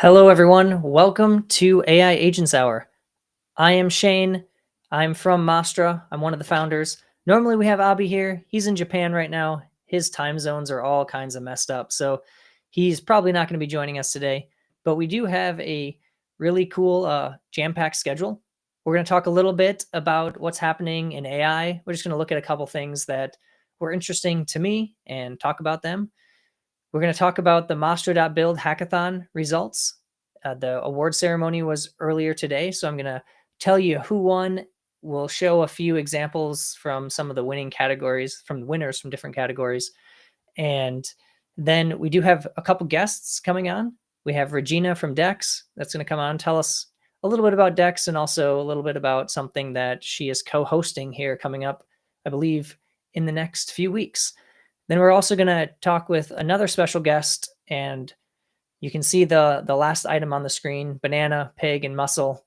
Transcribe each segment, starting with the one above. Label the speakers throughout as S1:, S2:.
S1: Hello, everyone. Welcome to AI Agents Hour. I am Shane. I'm from Mastra. I'm one of the founders. Normally, we have Abi here. He's in Japan right now. His time zones are all kinds of messed up, so he's probably not going to be joining us today. But we do have a really cool jam-packed schedule. We're going to talk a little bit about what's happening in AI. We're just going to look at a couple things that were interesting to me and talk about them. We're going to talk about the MASTRA.BUILD hackathon results. The award ceremony was earlier today, so I'm going to tell you who won. We'll show a few examples from some of the winning categories, from the winners from different categories. And then we do have a couple guests coming on. We have Regina from Dex that's going to come on and tell us a little bit about Dex and also a little bit about something that she is co-hosting here coming up, I believe, in the next few weeks. Then we're also going to talk with another special guest, and you can see the last item on the screen: banana, pig, and muscle.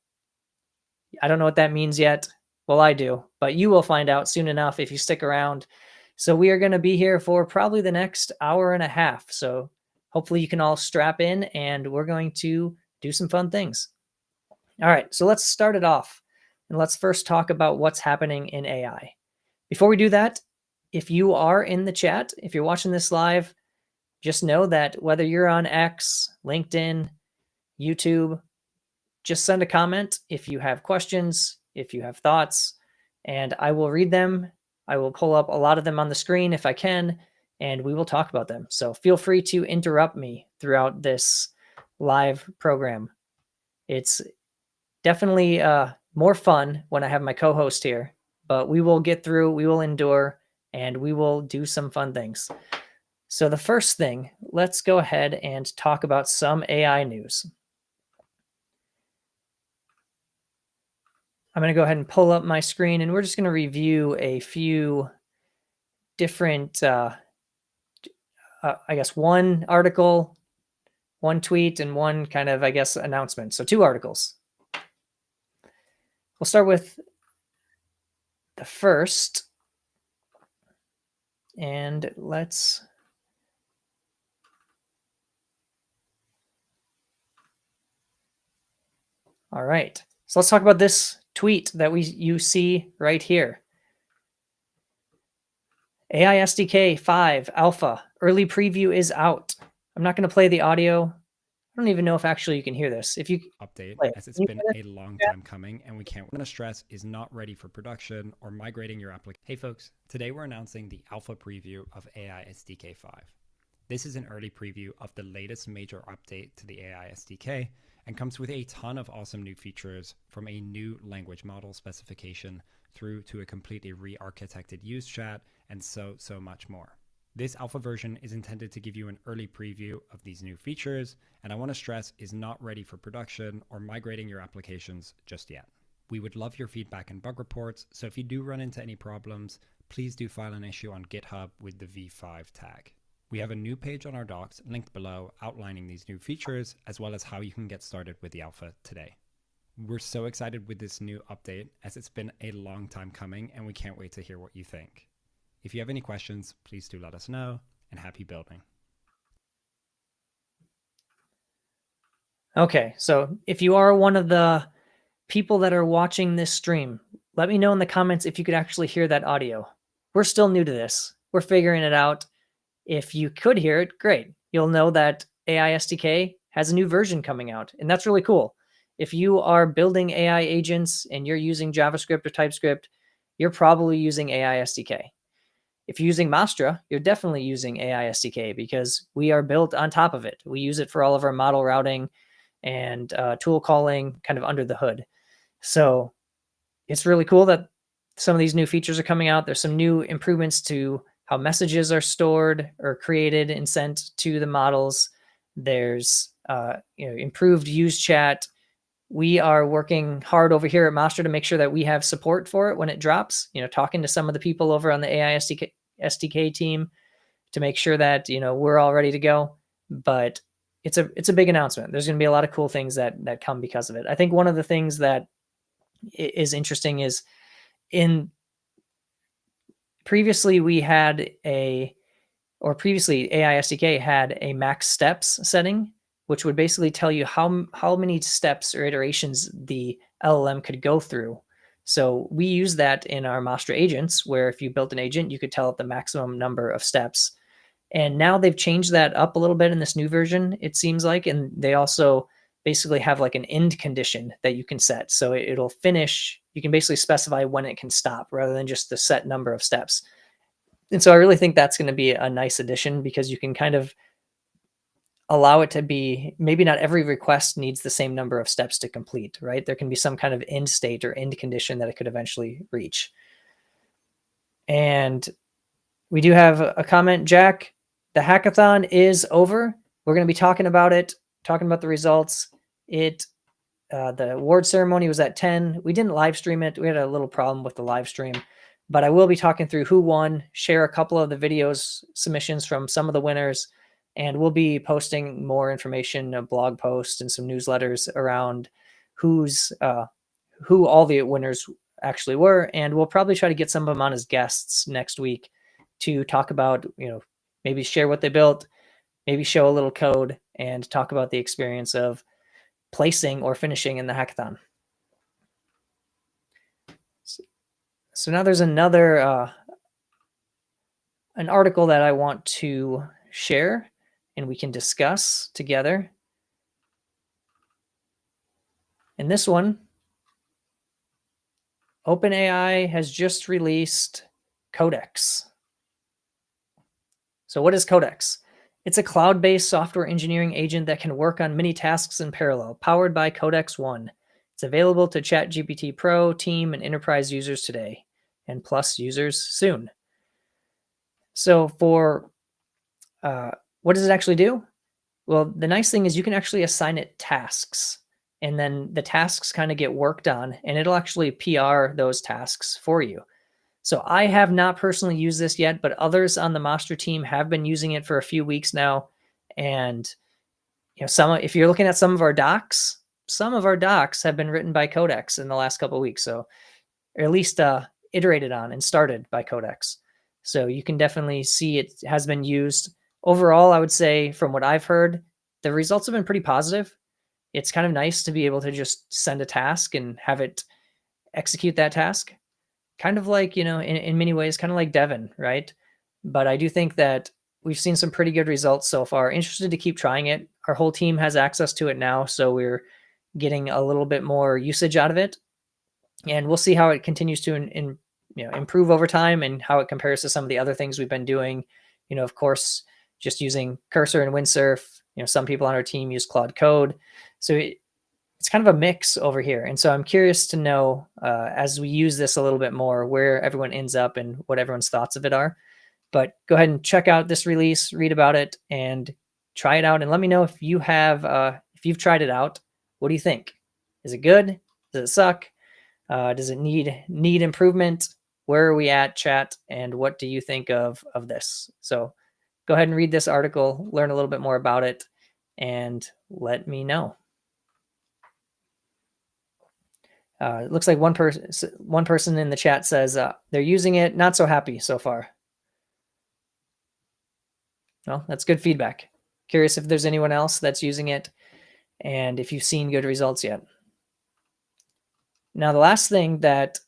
S1: I don't know what that means yet. Well, I do, but you will find out soon enough if you stick around. So we are going to be here for probably the next hour and a half. So hopefully you can all strap in, and we're going to do some fun things. All right, so let's start it off, and let's first talk about what's happening in AI. Before we do that, if you are in the chat, if you're watching this live, just know that whether you're on X, LinkedIn, YouTube, just send a comment if you have questions, if you have thoughts, and I will read them. I will pull up a lot of them on the screen if I can, and we will talk about them. So feel free to interrupt me throughout this live program. It's definitely more fun when I have my co-host here, but we will get through, we will endure, and we will do some fun things. So the first thing, let's go ahead and talk about some AI news. I'm going to go ahead and pull up my screen, and we're just going to review a few different, I guess, one article, one tweet, and one kind of, I guess, announcement. So 2 articles. We'll start with the first, and let's... All right, so let's talk about this tweet that you see right here. AI SDK 5 Alpha early preview is out. I'm not going to play the audio. I don't even know if actually you can hear this. If you
S2: update,
S1: play it.
S2: as it's been a long time coming and we can't want to stress is not ready for production or migrating your application. Hey folks, today we're announcing the alpha preview of AI SDK 5. This is an early preview of the latest major update to the AI SDK and comes with a ton of awesome new features, from a new language model specification through to a completely re-architected use chat and so much more. This alpha version is intended to give you an early preview of these new features, and I want to stress is not ready for production or migrating your applications just yet. We would love your feedback and bug reports, so if you do run into any problems, please do file an issue on GitHub with the V5 tag. We have a new page on our docs linked below outlining these new features, as well as how you can get started with the alpha today. We're so excited with this new update, as it's been a long time coming and we can't wait to hear what you think. If you have any questions, please do let us know, and happy building. Okay, so if you are one of the people that are watching this stream, let me know in the comments if you could actually hear that audio. We're still new to this. We're figuring it out. If you could hear it, great. You'll know that AI SDK has a new version coming out, and that's really cool. If you are building AI agents and you're using JavaScript or TypeScript, you're probably using AI SDK. If you're using Mastra, you're definitely using AI SDK because we are built on top of it. We use it for all of our model routing and tool calling kind of under the hood. So it's really cool that some of these new features are coming out. There's some new improvements to how messages are stored or created and sent to the models. There's improved use chat. We are working hard over here at Mastra to make sure that we have support for it when it drops, talking to some of the people over on the AI SDK team to make sure that, we're all ready to go. But it's a big announcement. There's going to be a lot of cool things that come because of it. I think one of the things that is interesting is previously AI SDK had a max steps setting which would basically tell you how many steps or iterations the LLM could go through. So we use that in our MASTRA agents, where if you built an agent, you could tell it the maximum number of steps. And now they've changed that up a little bit in this new version, it seems like. And they also basically have like an end condition that you can set. So it'll finish, you can basically specify when it can stop rather than just the set number of steps. And so I really think that's going to be a nice addition, because you can kind of allow it to be, maybe not every request needs the same number of steps to complete, right? There can be some kind of end state or end condition that it could eventually reach. And we do have a comment, Jack. The hackathon is over. We're going to be talking about it, talking about the results. The award ceremony was at 10. We didn't live stream it. We had a little problem with the live stream, but I will be talking through who won, share a couple of the videos submissions from some of the winners, and we'll be posting more information, a blog post and some newsletters around who all the winners actually were. And we'll probably try to get some of them on as guests next week to talk about, maybe share what they built, maybe show a little code, and talk about the experience of placing or finishing in the hackathon. So now there's another an article that I want to share and we can discuss together. And this one, OpenAI has just released Codex. So what is Codex? It's a cloud-based software engineering agent that can work on many tasks in parallel, powered by Codex One. It's available to ChatGPT Pro, Team, and Enterprise users today, and Plus users soon. So for what does it actually do? Well, the nice thing is you can actually assign it tasks, and then the tasks kind of get worked on, and it'll actually PR those tasks for you. So I have not personally used this yet, but others on the MASTRA team have been using it for a few weeks now. And if you're looking at some of our docs have been written by Codex in the last couple of weeks. So, or at least iterated on and started by Codex. So you can definitely see it has been used. Overall, I would say from what I've heard, the results have been pretty positive. It's kind of nice to be able to just send a task and have it execute that task. Kind of like, in many ways, kind of like Devin, right? But I do think that we've seen some pretty good results so far. Interested to keep trying it. Our whole team has access to it now, so we're getting a little bit more usage out of it. And we'll see how it continues to improve over time and how it compares to some of the other things we've been doing. Of course, just using Cursor and Windsurf. Some people on our team use Claude Code. So it's kind of a mix over here. And so I'm curious to know, as we use this a little bit more, where everyone ends up and what everyone's thoughts of it are. But go ahead and check out this release, read about it, and try it out. And let me know if you've tried it out. What do you think? Is it good? Does it suck? Does it need improvement? Where are we at, chat? And what do you think of this? So go ahead and read this article, learn a little bit more about it, and let me know. It looks like one person in the chat says they're using it, not so happy so far. Well, that's good feedback. Curious if there's anyone else that's using it and if you've seen good results yet. Now, the last thing that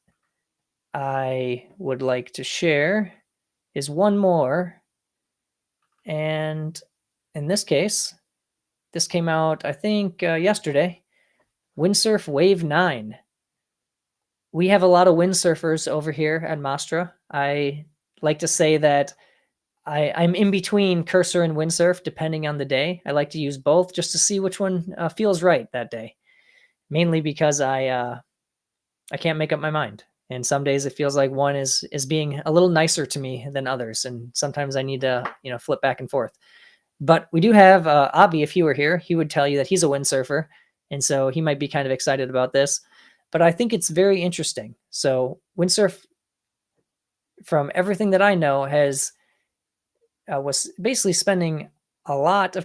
S2: I would like to share is one more. And in this case, this came out, I think, yesterday. Windsurf Wave 9. We have a lot of windsurfers over here at MASTRA. I like to say that I'm in between Cursor and Windsurf depending on the day. I like to use both just to see which one feels right that day. Mainly because I can't make up my mind. And some days it feels like one is being a little nicer to me than others. And sometimes I need to, flip back and forth. But we do have Abi, if he were here, he would tell you that he's a windsurfer. And so he might be kind of excited about this. But I think it's very interesting. So Windsurf, from everything that I know, was basically spending a lot of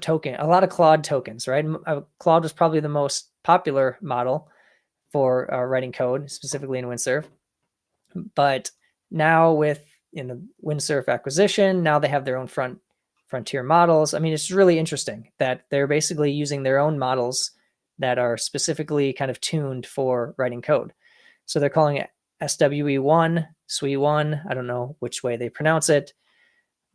S2: Claude tokens, right? Claude was probably the most popular model for writing code, specifically in Windsurf. But now with the Windsurf acquisition, now they have their own front frontier models. I mean, it's really interesting that they're basically using their own models that are specifically kind of tuned for writing code. So they're calling it SWE1, SWE1. I don't know which way they pronounce it,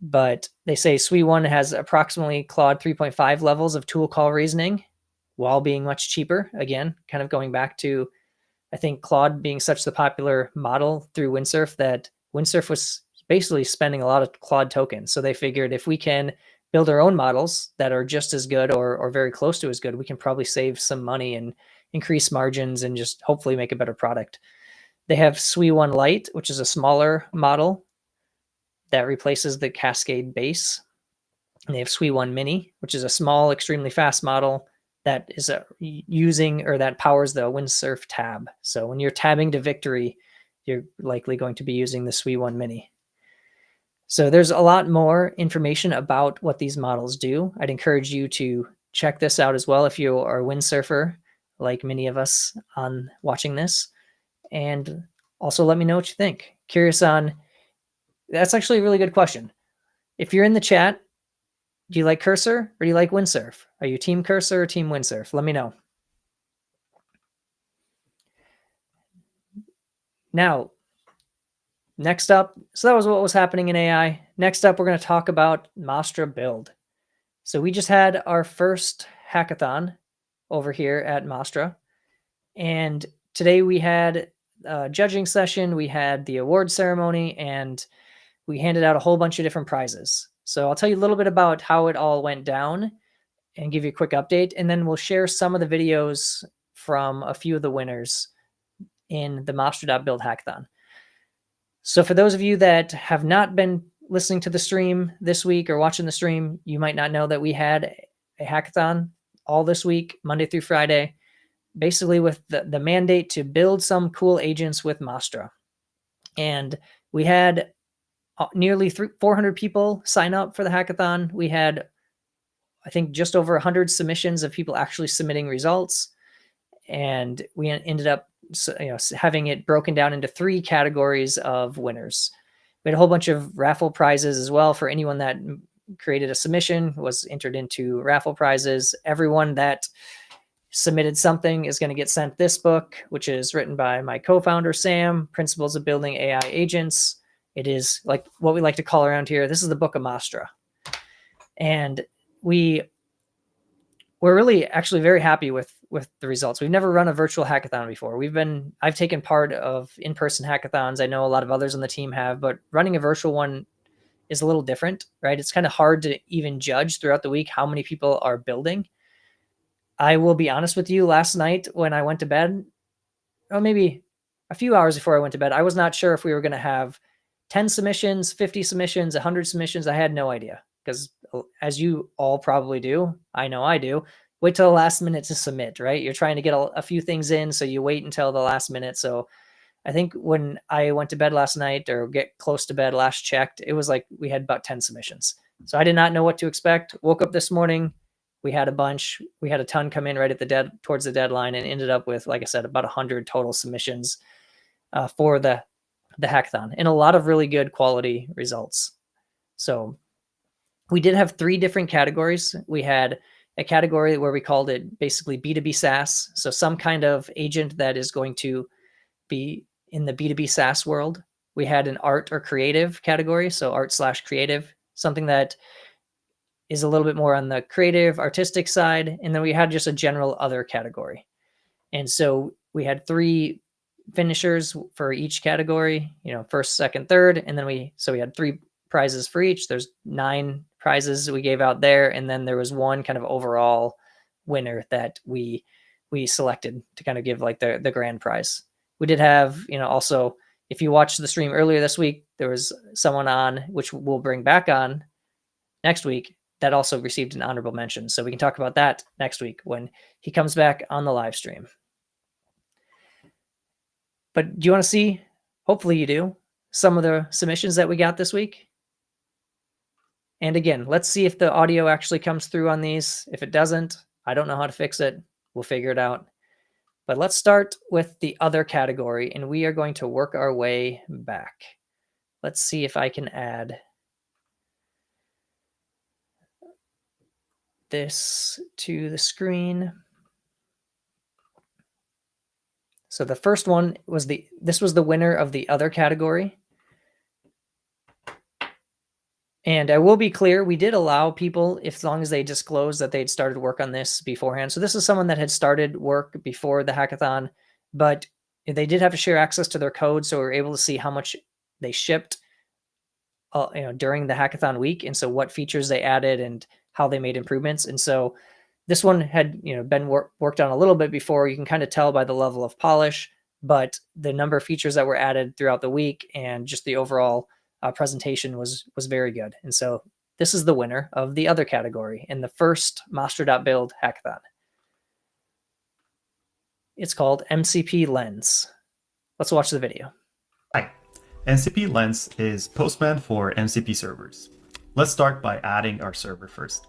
S2: but they say SWE1 has approximately Claude 3.5 levels of tool call reasoning while being much cheaper. Again, kind of going back to, I think, Claude being such the popular model through Windsurf that Windsurf was basically spending a lot of Claude tokens. So they figured if we can build our own models that are just as good or very close to as good, we can probably save some money and increase margins and just hopefully make a better product. They have SWE1 Lite, which is a smaller model that replaces the Cascade base. And they have SWE1 Mini, which is a small, extremely fast model that is that powers the Windsurf tab. So when you're tabbing to Victory, you're likely going to be using the SWE1 Mini. So there's a lot more information about what these models do. I'd encourage you to check this out as well if you are a windsurfer, like many of us on watching this. And also let me know what you think. Curious on, that's actually a really good question. If you're in the chat, do you like Cursor or do you like Windsurf? Are you team Cursor or team Windsurf? Let me know. Now, next up, so that was what was happening in AI. Next up, we're going to talk about MASTRA.BUILD. So we just had our first hackathon over here at MASTRA. And today we had a judging session, we had the award ceremony, and we handed out a whole bunch of different prizes. So I'll tell you a little bit about how it all went down and give you a quick update. And then we'll share some of the videos from a few of the winners in the MASTRA.BUILD hackathon. So for those of you that have not been listening to the stream this week or watching the stream, you might not know that we had a hackathon all this week, Monday through Friday, basically with the mandate to build some cool agents with MASTRA. And we had nearly 400 people sign up for the hackathon. We had, I think, just over 100 submissions of people actually submitting results. And we ended up having it broken down into 3 categories of winners. We had a whole bunch of raffle prizes as well for anyone that created a submission was entered into raffle prizes. Everyone that submitted something is going to get sent this book, which is written by my co-founder, Sam, Principles of Building AI Agents. It is like what we like to call around here. This is the book of MASTRA. And we're really actually very happy with the results. We've never run a virtual hackathon before. I've taken part of in-person hackathons. I know a lot of others on the team have, but running a virtual one is a little different, right? It's kind of hard to even judge throughout the week how many people are building. I will be honest with you, last night when I went to bed, or maybe a few hours before I went to bed, I was not sure if we were going to have 10 submissions, 50 submissions, 100 submissions. I had no idea because, as you all probably do, I know I do, wait till the last minute to submit, right? You're trying to get a few things in, so you wait until the last minute. So I think when I went to bed last night or get close to bed, last checked, it was like we had about 10 submissions. So I did not know what to expect. Woke up this morning, we had a bunch. We had a ton come in right at towards the deadline, and ended up with, like I said, about 100 total submissions for the hackathon, and a lot of really good quality results. So we did have 3 different categories. We had a category where we called it basically B2B SaaS. So some kind of agent that is going to be in the B2B SaaS world. We had an art or creative category. So art/creative, something that is a little bit more on the creative, artistic side. And then we had just a general other category. And so we had 3 finishers for each category, first, second, third. And then we had 3 prizes for each. There's 9 prizes we gave out there. And then there was one kind of overall winner that we selected to kind of give like the grand prize. We did have, also, if you watched the stream earlier this week, there was someone on, which we'll bring back on next week, that also received an honorable mention. So we can talk about that next week when he comes back on the live stream. But do you want to see, hopefully you do, some of the submissions that we got this week? And again, let's see if the audio actually comes through on these. If it doesn't, I don't know how to fix it. We'll figure it out. But let's start with the other category, and we are going to work our way back. Let's see if I can add this to the screen. So the first one was this was the winner of the other category. And I will be clear, we did allow people, as long as they disclosed that they'd started work on this beforehand. So this is someone that had started work before the hackathon, but they did have to share access to their code, so we were able to see how much they shipped during the hackathon week, and so what features they added and how they made improvements. And so this one had been worked on a little bit before. You can kind of tell by the level of polish, but the number of features that were added throughout the week and just the overall presentation was very good. And so this is the winner of the other category in the first MASTRA.BUILD hackathon. It's called MCP Lens. Let's watch the video.
S3: Hi, MCP Lens is Postman for MCP servers. Let's start by adding our server first.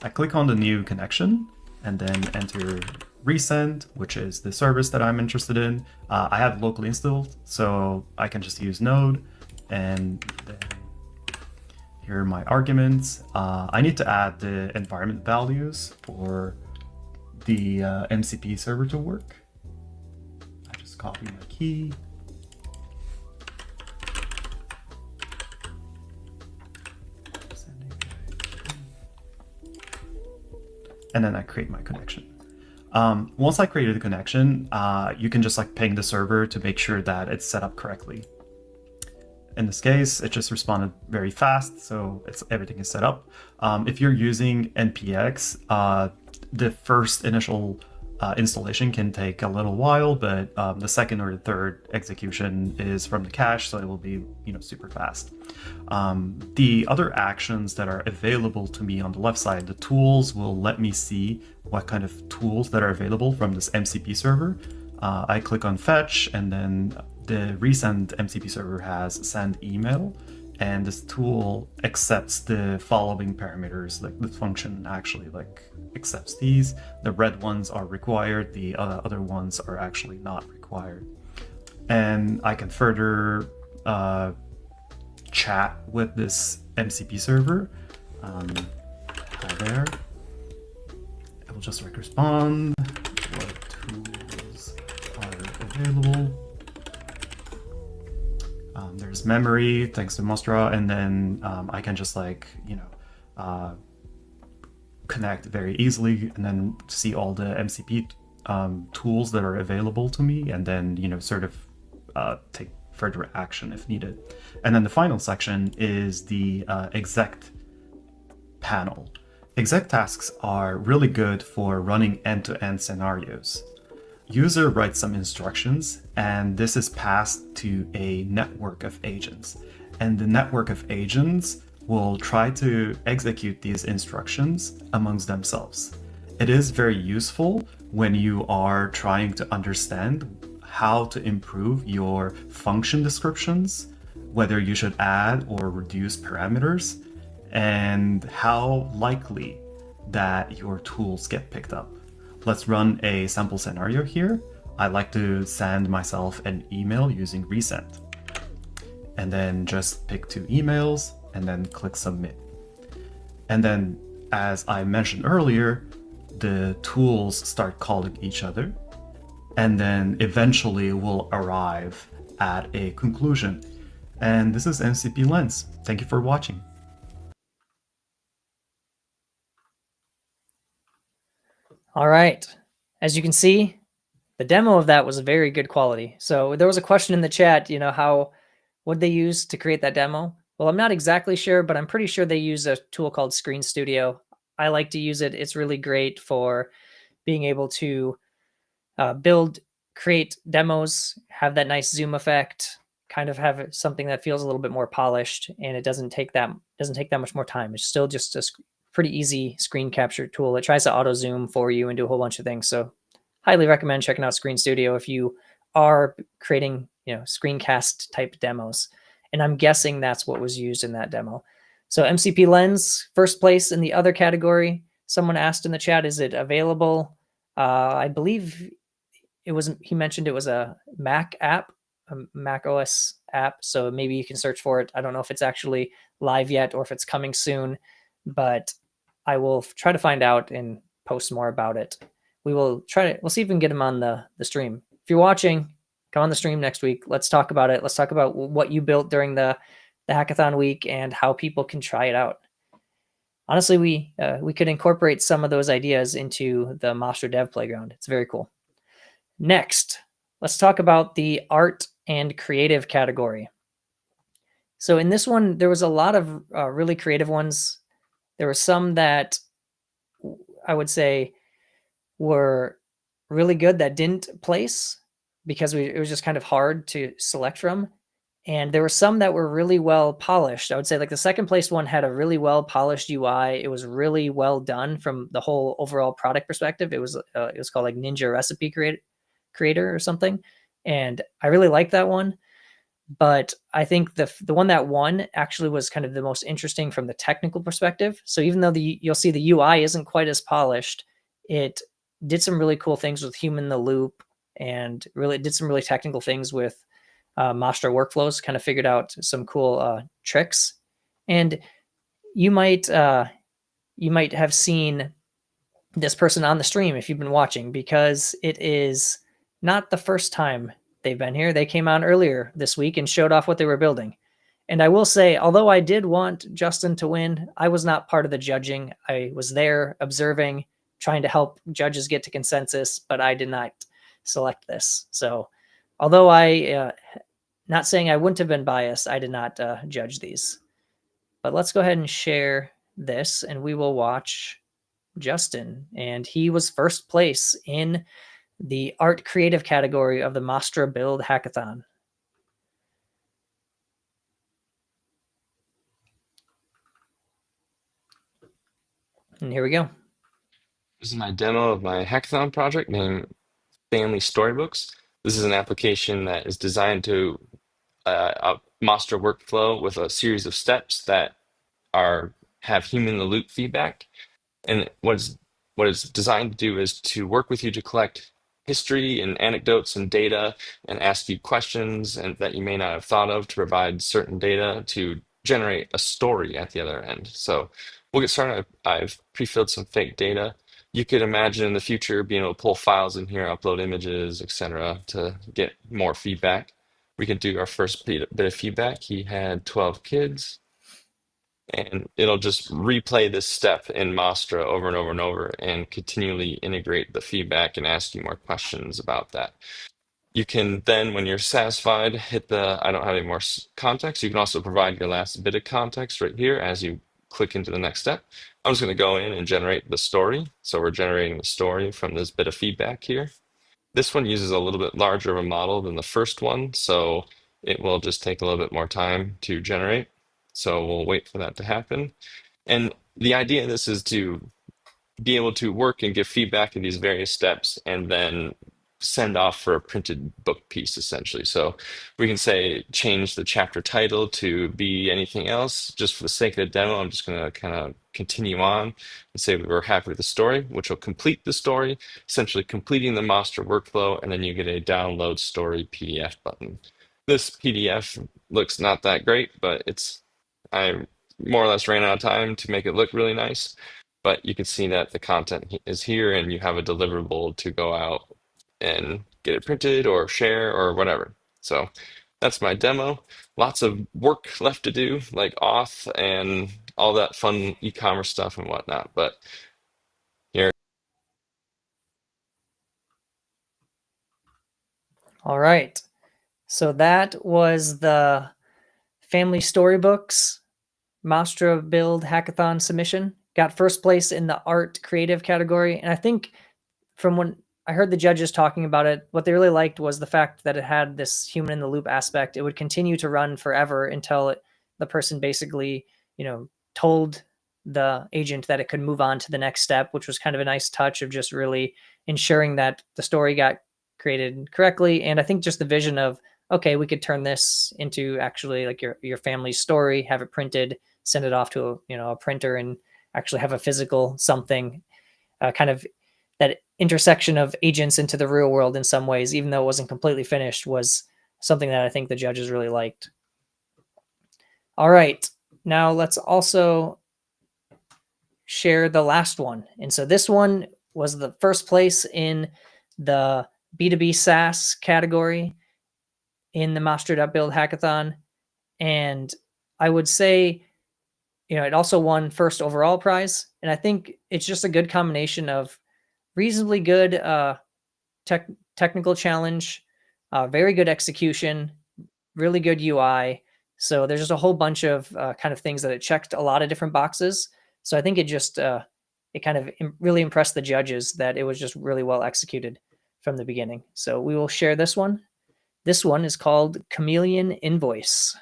S3: I click on the new connection and then enter resend, which is the service that I'm interested in. I have locally installed, so I can just use node. And then here are my arguments. I need to add the environment values for the MCP server to work. I just copy my key. And then I create my connection. Once I created the connection, you can just ping the server to make sure that it's set up correctly. In this case, it just responded very fast, so everything is set up. If you're using NPX, the first initial installation can take a little while, but the second or the third execution is from the cache, so it will be super fast. The other actions that are available to me on the left side, the tools will let me see what kind of tools that are available from this MCP server. I click on fetch, and then the recent MCP server has send email, and this tool accepts the following parameters. The function actually accepts these. The red ones are required, the other ones are actually not required. And I can further chat with this MCP server. Hi there. I will just respond. What tools are available? There's memory, thanks to MASTRA, and then I can just connect very easily and then see all the MCP tools that are available to me, and then take further action if needed. And then the final section is the exec panel. Exec tasks are really good for running end-to-end scenarios. User writes some instructions, and this is passed to a network of agents. And the network of agents will try to execute these instructions amongst themselves. It is very useful when you are trying to understand how to improve your function descriptions, whether you should add or reduce parameters, and how likely that your tools get picked up. Let's run a sample scenario here. I like to send myself an email using resend. And then just pick 2 emails and then click submit. And then, as I mentioned earlier, the tools start calling each other, and then eventually will arrive at a conclusion. And this is MCP Lens. Thank you for watching.
S2: All right. As you can see, the demo of that was very good quality. So there was a question in the chat, what they use to create that demo? Well, I'm not exactly sure, but I'm pretty sure they use a tool called Screen Studio. I like to use it. It's really great for being able to create demos, have that nice zoom effect, kind of have something that feels a little bit more polished, and it doesn't take that much more time. It's still just a pretty easy screen capture tool. It tries to auto zoom for you and do a whole bunch of things. So highly recommend checking out Screen Studio if you are creating, screencast type demos. And I'm guessing that's what was used in that demo. So MCP Lens, first place in the other category. Someone asked in the chat, is it available? I believe he mentioned it was a Mac app, a Mac OS app. So maybe you can search for it. I don't know if it's actually live yet or if it's coming soon, but I will try to find out and post more about it. We'll see if we can get him on the stream. If you're watching, come on the stream next week. Let's talk about it. Let's talk about what you built during the hackathon week and how people can try it out. Honestly, we could incorporate some of those ideas into the Mastra Dev Playground. It's very cool. Next, let's talk about the art and creative category. So in this one, there was a lot of really creative ones. There were some that I would say were really good that didn't place because it was just kind of hard to select from. And there were some that were really well polished. I would say like the second place one had a really well polished UI. It was really well done from the whole overall product perspective. It was called like Ninja Recipe Creator or something. And I really liked that one. But I think the one that won actually was kind of the most interesting from the technical perspective. So even though you'll see the UI isn't quite as polished, it did some really cool things with human in the loop and really did some really technical things with Mastra workflows, kind of figured out some cool tricks. And you might have seen this person on the stream if you've been watching, because it is not the first time they've been here. They came on earlier this week and showed off what they were building. And I will say, although I did want Justin to win, I was not part of the judging. I was there observing, trying to help judges get to consensus, but I did not select this. So although not saying I wouldn't have been biased, I did not judge these. But let's go ahead and share this and we will watch Justin. And he was first place in the art creative category of the MASTRA.BUILD Hackathon. And here we go.
S4: This is my demo of my hackathon project named Family Storybooks. This is an application that is designed to a Mastra workflow with a series of steps that have human-in-the-loop feedback. And what it's designed to do is to work with you to collect history and anecdotes and data and ask you questions and that you may not have thought of to provide certain data to generate a story at the other end. So we'll get started. I've pre-filled some fake data. You could imagine in the future being able to pull files in here, upload images, etc., to get more feedback. We can do our first bit of feedback. He had 12 kids. And it'll just replay this step in Mastra over and over and over and continually integrate the feedback and ask you more questions about that. You can then, when you're satisfied, hit the I don't have any more context. You can also provide your last bit of context right here as you click into the next step. I'm just going to go in and generate the story. So we're generating the story from this bit of feedback here. This one uses a little bit larger of a model than the first one, so it will just take a little bit more time to generate. So we'll wait for that to happen. And the idea of this is to be able to work and give feedback in these various steps and then send off for a printed book piece, essentially. So we can say change the chapter title to be anything else. Just for the sake of the demo, I'm just going to kind of continue on and say we're happy with the story, which will complete the story, essentially completing the master workflow, and then you get a download story PDF button. This PDF looks not that great, but I more or less ran out of time to make it look really nice. But you can see that the content is here and you have a deliverable to go out and get it printed or share or whatever. So that's my demo. Lots of work left to do, like auth and all that fun e-commerce stuff and whatnot. But here.
S2: All right. So that was the Family Storybooks MASTRA.BUILD Hackathon submission. Got first place in the art creative category. And I think from when I heard the judges talking about it, what they really liked was the fact that it had this human in the loop aspect. It would continue to run forever until the person basically, told the agent that it could move on to the next step, which was kind of a nice touch of just really ensuring that the story got created correctly. And I think just the vision of, okay, we could turn this into actually like your family's story, have it printed, send it off to a printer and actually have a physical something, kind of that intersection of agents into the real world in some ways, even though it wasn't completely finished, was something that I think the judges really liked. All right, now let's also share the last one. And so this one was the first place in the B2B SaaS category in the MASTRA.BUILD hackathon. And I would say, it also won first overall prize. And I think it's just a good combination of reasonably good technical challenge, very good execution, really good UI. So there's just a whole bunch of kind of things that it checked a lot of different boxes. So I think it just, it kind of really impressed the judges that it was just really well executed from the beginning. So we will share this one. This one is called Chameleon Invoice.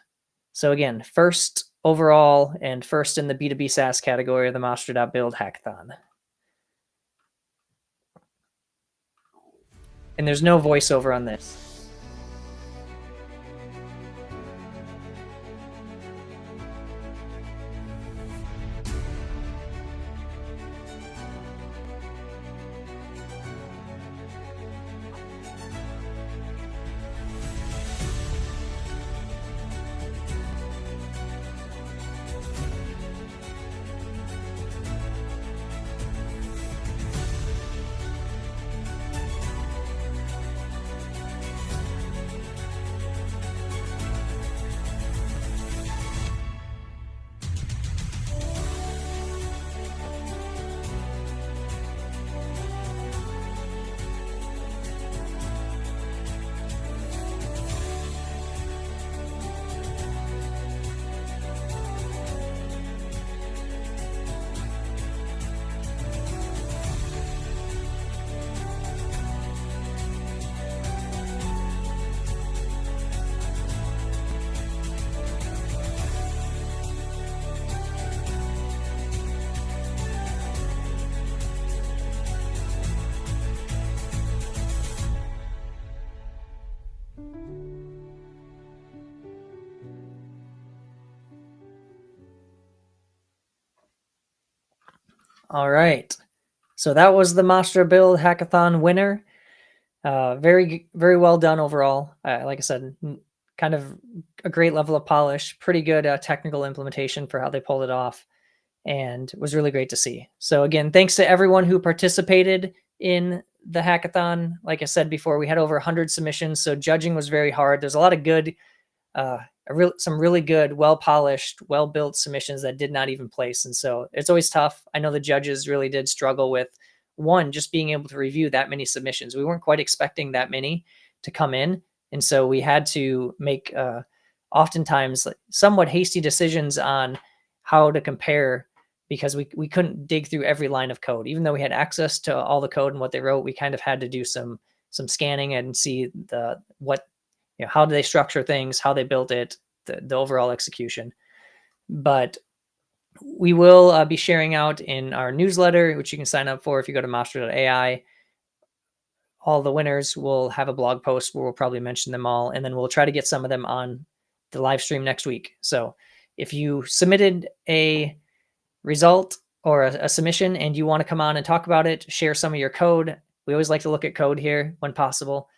S2: So again, first overall and first in the B2B SaaS category of the MASTRA.BUILD hackathon. And there's no voiceover on this. All right. So that was the MASTRA.BUILD hackathon winner. Very, very well done overall. Like I said, kind of a great level of polish, pretty good technical implementation for how they pulled it off, and it was really great to see. So again, thanks to everyone who participated in the hackathon. Like I said before, we had over 100 submissions, so judging was very hard. There's a lot of good, some really good, well-polished, well-built submissions that did not even place. And so it's always tough. I know the judges really did struggle with, one, just being able to review that many submissions. We weren't quite expecting that many to come in. And so we had to make oftentimes somewhat hasty decisions on how to compare, because we couldn't dig through every line of code. Even though we had access to all the code and what they wrote, we kind of had to do some scanning and see how do they structure things, how they built it, the overall execution. But we will be sharing out in our newsletter, which you can sign up for if you go to MASTRA.ai. All the winners will have a blog post where we'll probably mention them all, and then we'll try to get some of them on the live stream next week. So if you submitted a result or a submission and you want to come on and talk about it, share some of your code. We always like to look at code here when possible.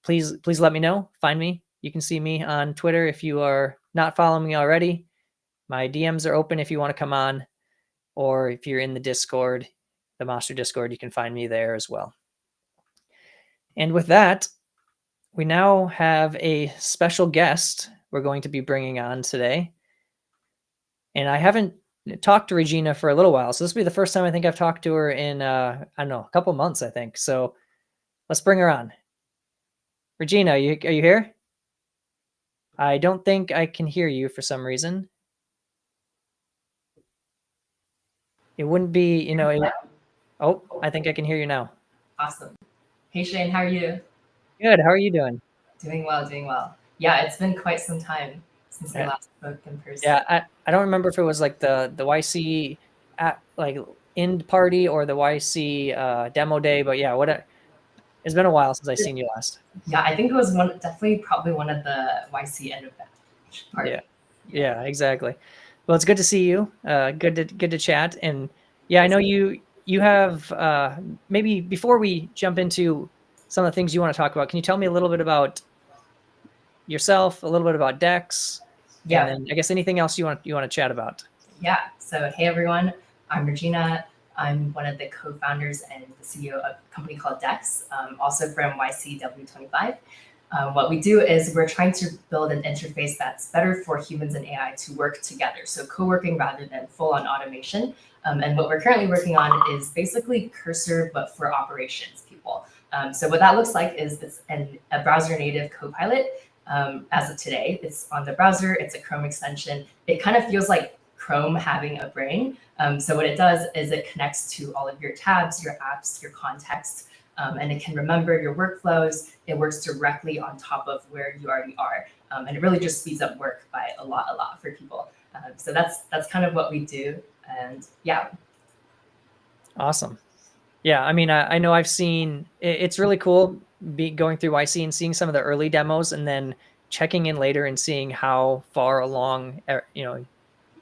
S2: Please let me know. Find me. You can see me on Twitter if you are not following me already. My DMs are open if you want to come on, or if you're in the Discord, the MASTRA Discord, you can find me there as well. And with that, we now have a special guest we're going to be bringing on today. And I haven't talked to Regina for a little while, so this will be the first time I think I've talked to her in, I don't know, a couple months, I think. So let's bring her on. Regina, are you here? I don't think I can hear you for some reason. It wouldn't be, oh, I think I can hear you now.
S5: Awesome. Hey, Shane, how are you?
S2: Good. How are you doing?
S5: Doing well. Yeah, it's been quite some time since we last spoke in person.
S2: Yeah, I don't remember if it was like the YC end party or the YC demo day, but yeah, it's been a while since I've seen you last.
S5: Yeah, I think it was probably one of the YC end of batch parties.
S2: Yeah, exactly. Well, it's good to see you. Good to chat. And yeah, I know you have maybe before we jump into some of the things you want to talk about, can you tell me a little bit about yourself, a little bit about Dex?
S5: Yeah.
S2: And then I guess anything else you want to chat about.
S5: Yeah. So hey everyone, I'm Regina. I'm one of the co-founders and the CEO of a company called Dex, also from YCW25. What we do is we're trying to build an interface that's better for humans and AI to work together. So co-working rather than full-on automation. And what we're currently working on is basically Cursor, but for operations people. So what that looks like is it's a browser native Copilot. As of today, it's on the browser, it's a Chrome extension. It kind of feels like Chrome having a brain. So what it does is it connects to all of your tabs, your apps, your context, and it can remember your workflows. It works directly on top of where you already are. And it really just speeds up work by a lot for people. So that's kind of what we do. And yeah.
S2: Awesome. Yeah, I mean, I know I've seen, it's really cool going through YC and seeing some of the early demos and then checking in later and seeing how far along, you know,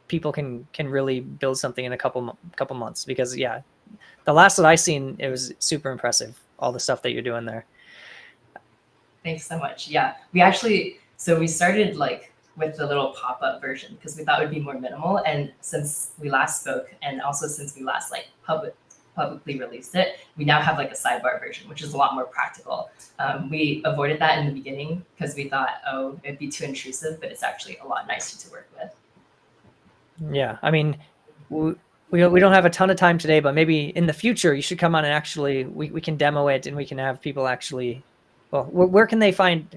S2: people can really build something in a couple months, because yeah, the last that I seen, it was super impressive, all the stuff that you're doing there.
S5: Thanks so much. Yeah, we actually, so we started like with the little pop-up version because we thought it would be more minimal. And since we last spoke, and also since we last like publicly released it, we now have like a sidebar version, which is a lot more practical. We avoided that in the beginning because we thought, oh, it'd be too intrusive, but it's actually a lot nicer to work with.
S2: Yeah, I mean, we don't have a ton of time today, but maybe in the future you should come on and actually we can demo it and we can have people actually. Well, where can they find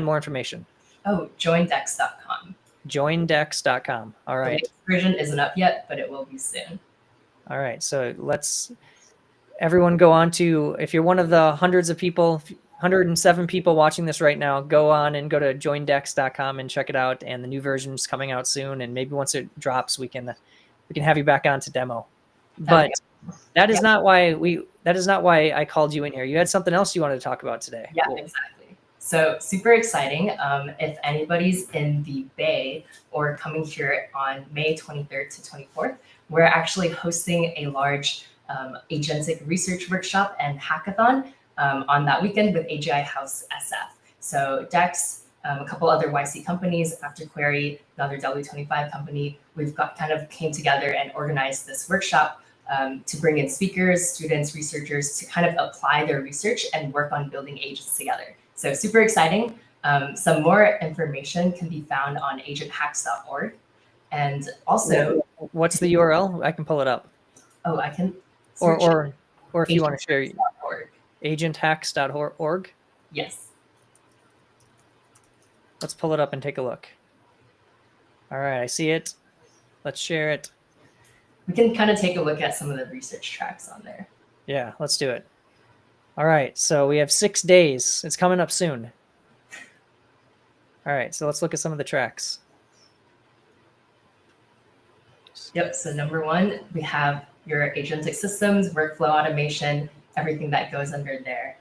S2: more information?
S5: Oh, joindex.com.
S2: Joindex.com. All right.
S5: The version isn't up yet, but it will be soon.
S2: All right. So let's everyone go on to, if you're one of the hundreds of people, 107 people watching this right now, go on and go to joindex.com and check it out. And the new version is coming out soon. And maybe once it drops, we can have you back on to demo. But that is not why I called you in here. You had something else you wanted to talk about today.
S5: Yeah, cool. Exactly. So super exciting. If anybody's in the Bay or coming here on May 23rd to 24th, we're actually hosting a large agentic research workshop and hackathon on that weekend with AGI House SF. So Dex, a couple other YC companies, After Query, another W25 company, we've kind of came together and organized this workshop to bring in speakers, students, researchers to kind of apply their research and work on building agents together. So super exciting. Some more information can be found on agenthacks.org. And also,
S2: what's the URL? I can pull it up.
S5: Oh, I can.
S2: Or if you want to share,
S5: agenthacks.org.
S2: agenthacks.org.
S5: Yes.
S2: Let's pull it up and take a look. All right, I see it. Let's share it.
S5: We can kind of take a look at some of the research tracks on there.
S2: Yeah, let's do it. All right, so we have 6 days. It's coming up soon. All right, so let's look at some of the tracks.
S5: Yep, so number 1, we have your agentic systems, workflow automation, everything that goes under there.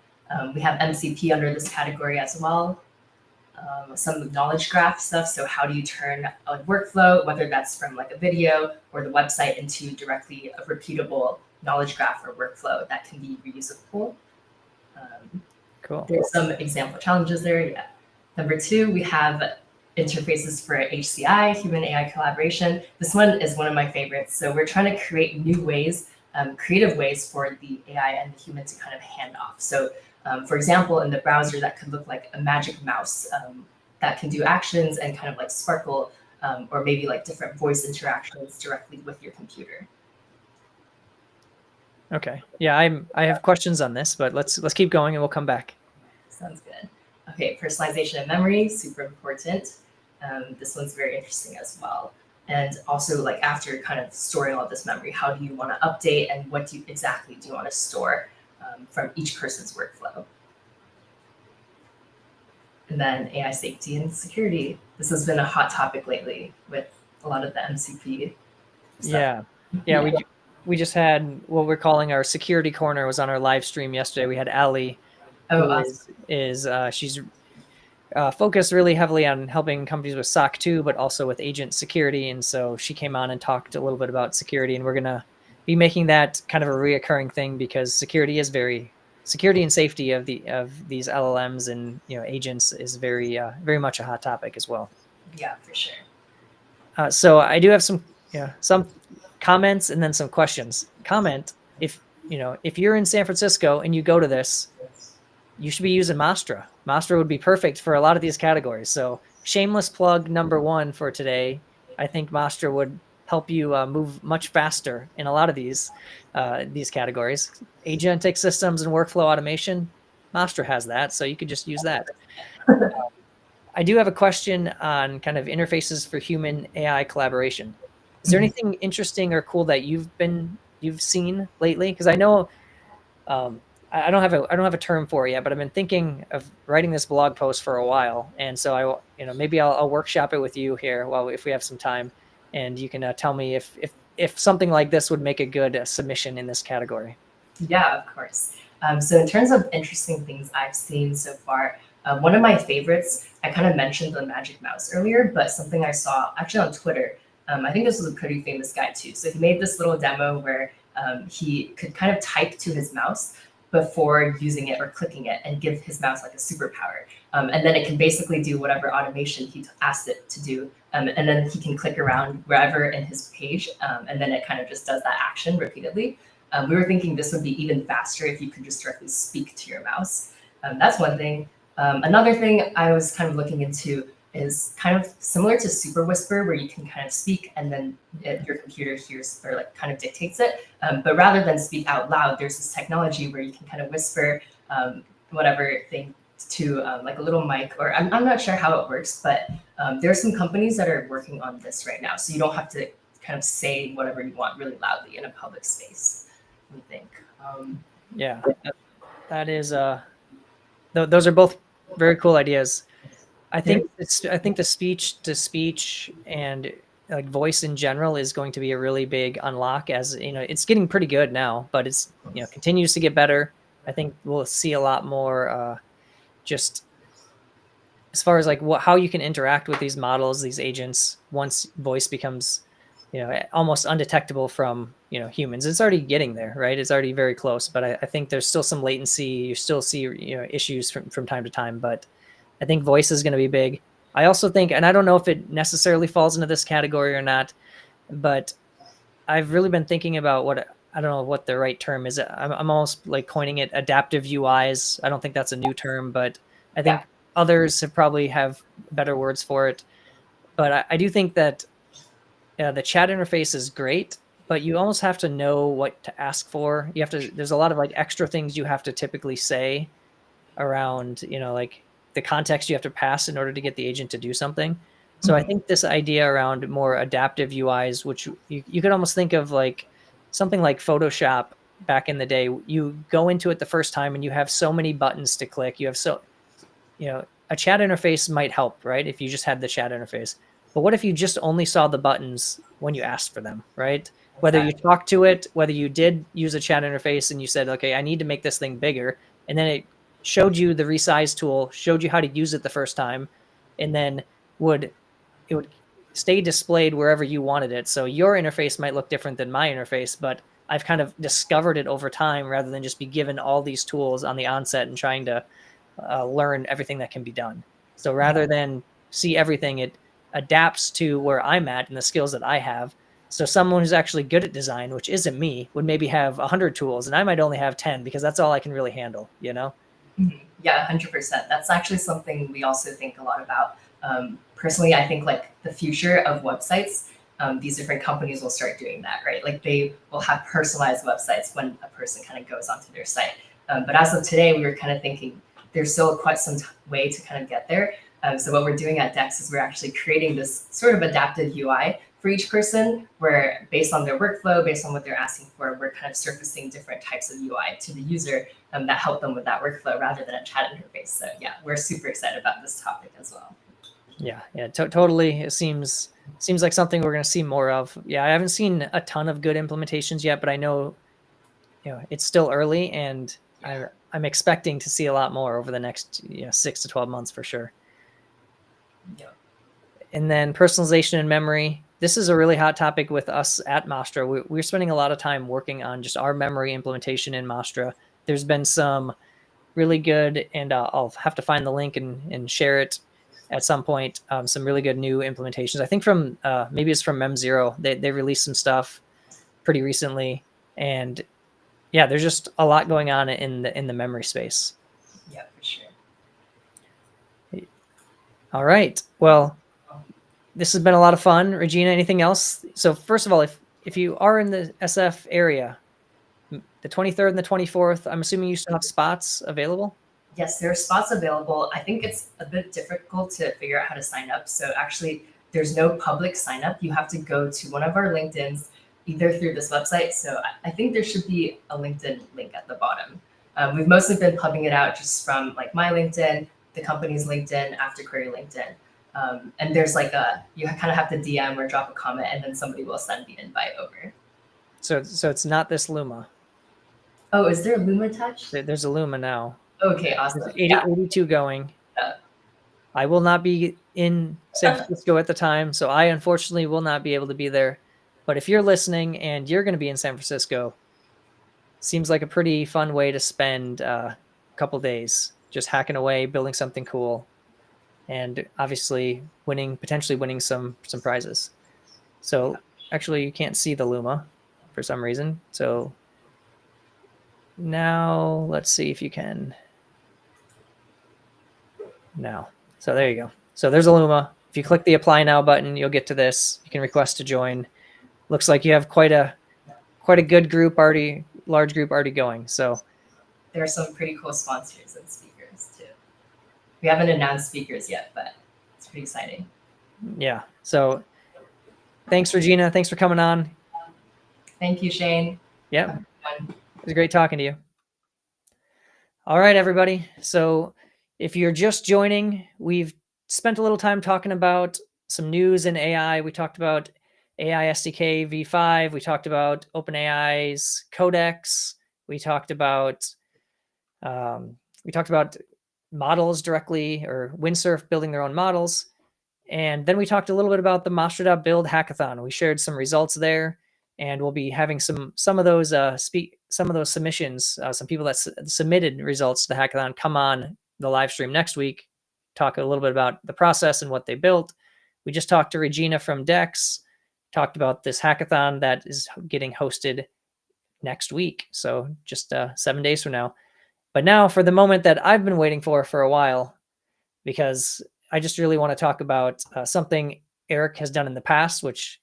S5: We have MCP under this category as well. Some knowledge graph stuff. So how do you turn a workflow, whether that's from like a video or the website, into directly a repeatable knowledge graph or workflow that can be reusable?
S2: Cool.
S5: There's some example challenges there. Yeah. Number 2, we have interfaces for HCI, human AI collaboration. This one is one of my favorites. So we're trying to create new ways, creative ways for the AI and the human to kind of hand off. So for example, in the browser, that could look like a magic mouse that can do actions and kind of like sparkle, or maybe like different voice interactions directly with your computer.
S2: Okay. Yeah, I have questions on this, but let's keep going and we'll come back.
S5: Sounds good. Okay, personalization of memory, super important. This one's very interesting as well. And also, like after kind of storing all this memory, how do you want to update and what exactly do you want to store from each person's workflow? And then AI safety and security. This has been a hot topic lately with a lot of the MCP stuff.
S2: Yeah. We just had what we're calling our security corner. Was on our live stream yesterday. We had Ali, she's focused really heavily on helping companies with SOC 2, but also with agent security. And so she came on and talked a little bit about security, and we're gonna be making that kind of a reoccurring thing because security and safety of these LLMs and agents is very much a hot topic as well.
S5: Yeah, for sure.
S2: So I do have some comments and then some questions. Comment if you're in San Francisco and you go to this, you should be using MASTRA. MASTRA would be perfect for a lot of these categories. So shameless plug number one for today. I think MASTRA would help you move much faster in a lot of these categories. Agentic systems and workflow automation, MASTRA has that, so you could just use that. I do have a question on kind of interfaces for human AI collaboration. Is there anything interesting or cool that you've seen lately? Because I know I don't have a term for it yet, but I've been thinking of writing this blog post for a while, and so maybe I'll workshop it with you here if we have some time, and you can tell me if something like this would make a good submission in this category.
S5: Yeah, of course. So in terms of interesting things I've seen so far, one of my favorites, I kind of mentioned the magic mouse earlier, but something I saw actually on Twitter. I think this was a pretty famous guy too. So he made this little demo where he could kind of type to his mouse before using it or clicking it and give his mouse like a superpower. And then it can basically do whatever automation he asked it to do. And then he can click around wherever in his page. And then it kind of just does that action repeatedly. We were thinking this would be even faster if you could just directly speak to your mouse. That's one thing. Another thing I was kind of looking into is kind of similar to Super Whisper, where you can kind of speak and then your computer hears or like kind of dictates it. But rather than speak out loud, there's this technology where you can kind of whisper whatever thing to like a little mic, or I'm not sure how it works, but there are some companies that are working on this right now. So you don't have to kind of say whatever you want really loudly in a public space, I think.
S2: Yeah, that is, those are both very cool ideas. I think the speech to speech and like voice in general is going to be a really big unlock, as it's getting pretty good now, but it's continues to get better. I think we'll see a lot more just as far as like how you can interact with these models, these agents, once voice becomes almost undetectable from humans. It's already getting there, right? It's already very close, but I think there's still some latency. You still see issues from time to time, but I think voice is going to be big. I also think, and I don't know if it necessarily falls into this category or not, but I've really been thinking about I don't know what the right term is. I'm almost like coining it adaptive UIs. I don't think that's a new term, but I think others probably have better words for it. But I do think that the chat interface is great, but you almost have to know what to ask for. There's a lot of like extra things you have to typically say around, like the context you have to pass in order to get the agent to do something. So I think this idea around more adaptive UIs, which you could almost think of like something like Photoshop back in the day. You go into it the first time and you have so many buttons to click. You have a chat interface might help, right? If you just had the chat interface. But what if you just only saw the buttons when you asked for them, right? Whether you talked to it, whether you did use a chat interface and you said, okay, I need to make this thing bigger. And then it showed you the resize tool, showed you how to use it the first time, and then it would stay displayed wherever you wanted it. So your interface might look different than my interface, but I've kind of discovered it over time rather than just be given all these tools on the onset and trying to learn everything that can be done. So rather than see everything, it adapts to where I'm at and the skills that I have. So someone who's actually good at design, which isn't me, would maybe have 100 tools and I might only have 10 because that's all I can really handle,
S5: Yeah, 100%. That's actually something we also think a lot about. Personally, I think like the future of websites, these different companies will start doing that, right? Like they will have personalized websites when a person kind of goes onto their site. But as of today, we were kind of thinking there's still quite some way to kind of get there. So what we're doing at Dex is we're actually creating this sort of adaptive UI for each person, where based on their workflow, based on what they're asking for, we're kind of surfacing different types of UI to the user that help them with that workflow rather than a chat interface. So yeah, we're super excited about this topic as well.
S2: Yeah, totally. It seems like something we're going to see more of. Yeah, I haven't seen a ton of good implementations yet, but I know, it's still early, and I'm expecting to see a lot more over the next 6 to 12 months for sure.
S5: Yeah.
S2: And then personalization and memory. This is a really hot topic with us at MASTRA. We're spending a lot of time working on just our memory implementation in MASTRA. There's been some really good, and I'll have to find the link and share it at some point. Some really good new implementations. I think from maybe it's from Mem0. They released some stuff pretty recently, and yeah, there's just a lot going on in the memory space.
S5: Yeah, for sure.
S2: All right. Well, this has been a lot of fun. Regina, anything else? So first of all, if you are in the SF area, the 23rd and the 24th, I'm assuming you still have spots available?
S5: Yes, there are spots available. I think it's a bit difficult to figure out how to sign up. So actually, there's no public sign up. You have to go to one of our LinkedIns, either through this website. So I think there should be a LinkedIn link at the bottom. We've mostly been pubbing it out just from like my LinkedIn, the company's LinkedIn, After Query LinkedIn. And there's like you kind of have to DM or drop a comment, and then somebody will send the invite over.
S2: So it's not this Luma.
S5: Oh, is there a Luma attached?
S2: There's a Luma now.
S5: Okay, awesome.
S2: There's 82 going. I will not be in San Francisco at the time, so I unfortunately will not be able to be there. But if you're listening and you're going to be in San Francisco, seems like a pretty fun way to spend a couple days just hacking away, building something cool, and obviously potentially winning some prizes. So actually, you can't see the Luma for some reason. So now let's see if you can. Now. So there you go. So there's a Luma. If you click the apply now button, you'll get to this. You can request to join. Looks like you have quite a good group already, large group already going. So
S5: there are some pretty cool sponsors and speakers too. We haven't announced speakers yet, but it's pretty exciting.
S2: Yeah. So thanks, Regina. Thanks for coming on.
S5: Thank you, Shane.
S2: Yeah. It was great talking to you. All right, everybody. So if you're just joining, we've spent a little time talking about some news in AI. We talked about AI SDK v5. We talked about OpenAI's Codex. We talked about models directly, or Windsurf building their own models. And then we talked a little bit about the MASTRA.BUILD hackathon. We shared some results there, and we'll be having some of those submissions, some people that submitted results to the hackathon come on the live stream next week, talk a little bit about the process and what they built. We just talked to Regina from Dex, talked about this hackathon that is getting hosted next week. So just 7 days from now. But now for the moment that I've been waiting for a while, because I just really want to talk about something Erik has done in the past, which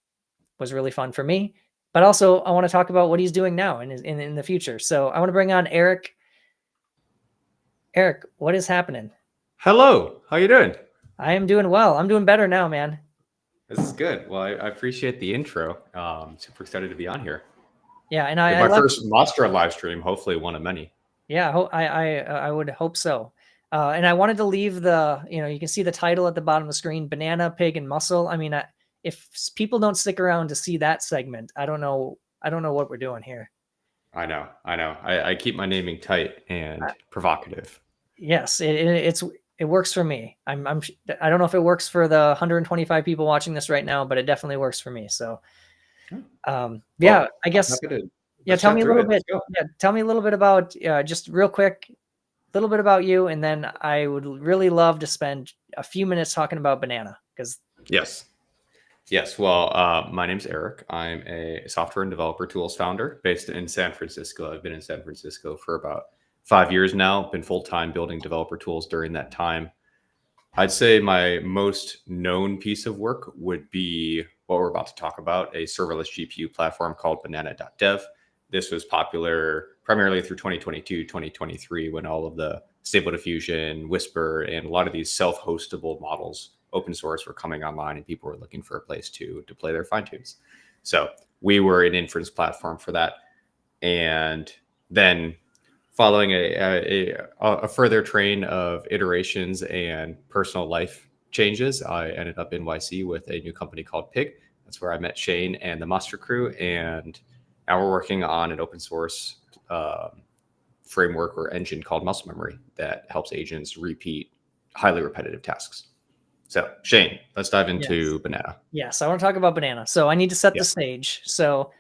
S2: was really fun for me. But also I want to talk about what he's doing now and in the future. So I want to bring on Erik. Erik, what is happening?
S6: Hello, how you doing?
S2: I am doing well. I'm doing better now, man.
S6: This is good. Well, I appreciate the intro. Super excited to be on here.
S2: Yeah, and
S6: my first MASTRA live stream, hopefully one of many.
S2: Yeah, I would hope so. And I wanted to leave you can see the title at the bottom of the screen, Banana, Pig, and Muscle. I mean, if people don't stick around to see that segment, I don't know what we're doing here.
S6: I know. I keep my naming tight and provocative.
S2: Yes, it works for me. I don't know if it works for the 125 people watching this right now, but it definitely works for me. So, yeah, I guess. Yeah, tell me a little bit. Yeah, tell me a little bit about just real quick, a little bit about you, and then I would really love to spend a few minutes talking about Banana, because.
S6: Yes. Well, my name's Erik. I'm a software and developer tools founder based in San Francisco. I've been in San Francisco for about 5 years now. Been full-time building developer tools during that time. I'd say my most known piece of work would be what we're about to talk about, a serverless GPU platform called banana.dev. This was popular primarily through 2022, 2023, when all of the Stable Diffusion, Whisper, and a lot of these self-hostable models, open source, were coming online, and people were looking for a place to deploy their fine tunes. So we were an inference platform for that. And then following a further train of iterations and personal life changes, I ended up in YC with a new company called Pig. That's where I met Shane and the MASTRA crew. And now we're working on an open source framework or engine called muscle memory that helps agents repeat highly repetitive tasks. So Shane, let's dive into Banana.
S2: Yes, I want to talk about Banana. So I need to set the stage. So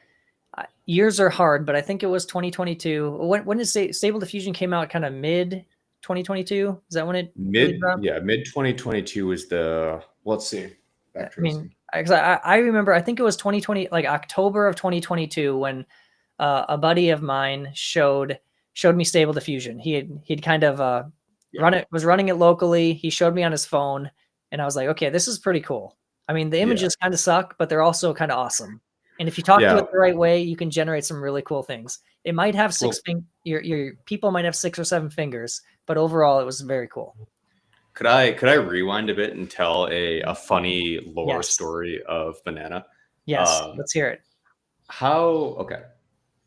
S2: years are hard, but I think it was 2022. When did Stable Diffusion came out? Kind of mid 2022. Is that when it
S6: mid 2022 was the, let's see.
S2: 'cause I remember, I think it was 2020, like October of 2022, when a buddy of mine showed me Stable Diffusion. He'd kind of was running it locally. He showed me on his phone, and I was like, okay, this is pretty cool. I mean, the images kind of suck, but they're also kind of awesome. And if you talk to it the right way, you can generate some really cool things. It might have your people might have 6 or 7 fingers, but overall it was very cool.
S6: Could I rewind a bit and tell a funny lore story of Banana?
S2: Yes, let's hear it.
S6: Okay.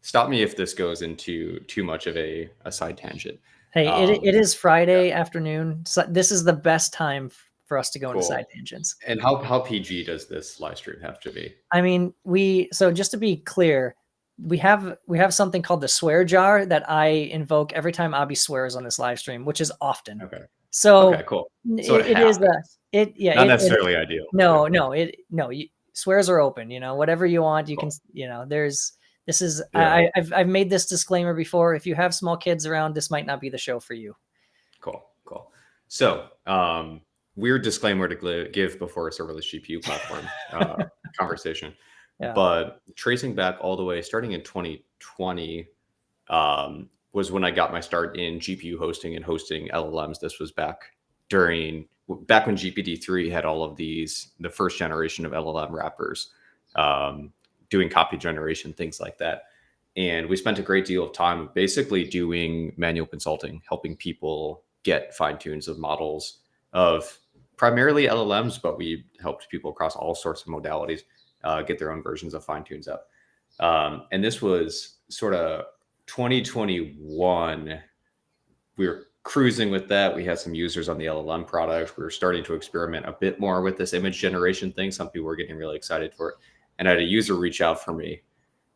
S6: Stop me if this goes into too much of a side tangent.
S2: Hey, it is Friday afternoon. So this is the best time for us to go into side tangents.
S6: And how PG does this live stream have to be?
S2: I mean, so just to be clear, we have something called the swear jar that I invoke every time Abby swears on this live stream, which is often.
S6: Okay.
S2: So
S6: okay, cool. So
S2: it is
S6: not necessarily ideal.
S2: No, swears are open. Whatever you want, you can. I've made this disclaimer before. If you have small kids around, this might not be the show for you.
S6: Cool. So, weird disclaimer to give before a serverless GPU platform conversation. Yeah. But tracing back all the way, starting in 2020, was when I got my start in GPU hosting and hosting LLMs. This was back when GPT-3 had all of the first generation of LLM wrappers, doing copy generation, things like that. And we spent a great deal of time basically doing manual consulting, helping people get fine-tunes of models of primarily LLMs, but we helped people across all sorts of modalities get their own versions of fine-tunes up. And this was sort of 2021. We were cruising with that. We had some users on the LLM product. We were starting to experiment a bit more with this image generation thing. Some people were getting really excited for it. And I had a user reach out for me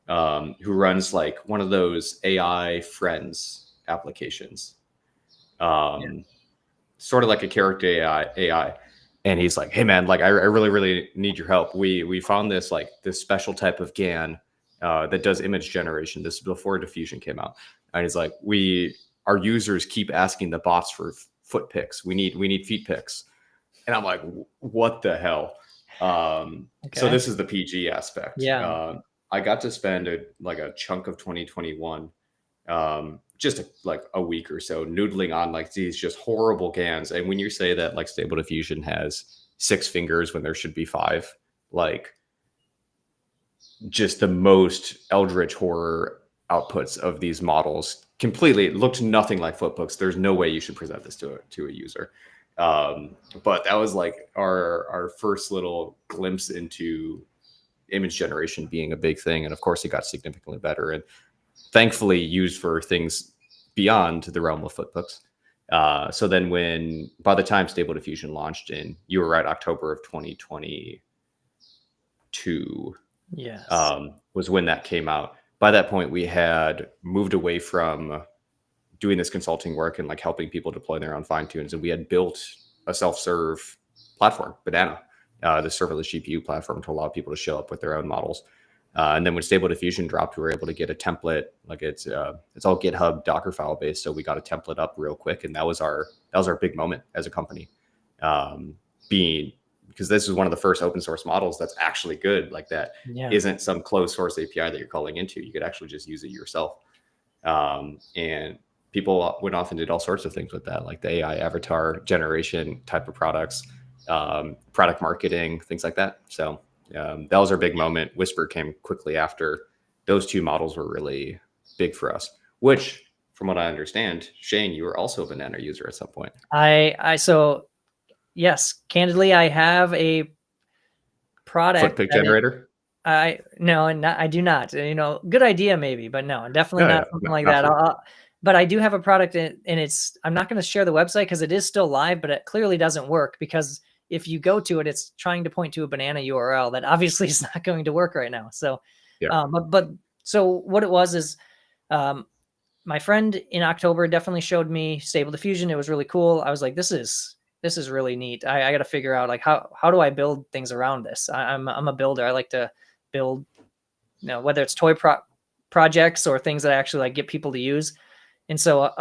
S6: who runs like one of those AI friends applications, sort of like a character AI. And he's like, hey man, like I really, really need your help. We found this special type of GAN that does image generation. This is before diffusion came out. And he's like, our users keep asking the bots for foot pics. We need feet pics. And I'm like, what the hell? So this is the PG aspect.
S2: Yeah.
S6: I got to spend a chunk of 2021, just a week or so noodling on like these just horrible GANs. And when you say that like Stable Diffusion has 6 fingers when there should be 5, like just the most eldritch horror outputs of these models completely looked nothing like footbooks. There's no way you should present this to a user. But that was like our first little glimpse into image generation being a big thing. And of course it got significantly better and thankfully used for things beyond the realm of footbooks. So then by the time Stable Diffusion launched you were right, October of 2022,
S2: yes,
S6: was when that came out. By that point, we had moved away from doing this consulting work and like helping people deploy their own fine tunes. And we had built a self-serve platform, Banana, the serverless GPU platform to allow people to show up with their own models. And then when Stable Diffusion dropped, we were able to get a template. Like it's all GitHub Dockerfile based. So we got a template up real quick. And that was our big moment as a company, because this is one of the first open source models that's actually good. Like that isn't some closed source API that you're calling into. You could actually just use it yourself. And people went off and did all sorts of things with that, like the AI avatar generation type of products, product marketing, things like that. So that was our big moment. Whisper came quickly after. Those 2 models were really big for us, which from what I understand, Shane, you were also a Banana user at some point.
S2: So yes, candidly, I have a product.
S6: Footpic generator?
S2: I do not. Good idea maybe, but no, definitely not something like that. But I do have a product, and I'm not going to share the website because it is still live, but it clearly doesn't work because if you go to it, it's trying to point to a Banana URL that obviously is not going to work right now. So, so what it was is, my friend in October definitely showed me Stable Diffusion. It was really cool. I was like, this is really neat. I got to figure out like how do I build things around this? I'm a builder. I like to build, whether it's toy projects or things that I actually like get people to use. And so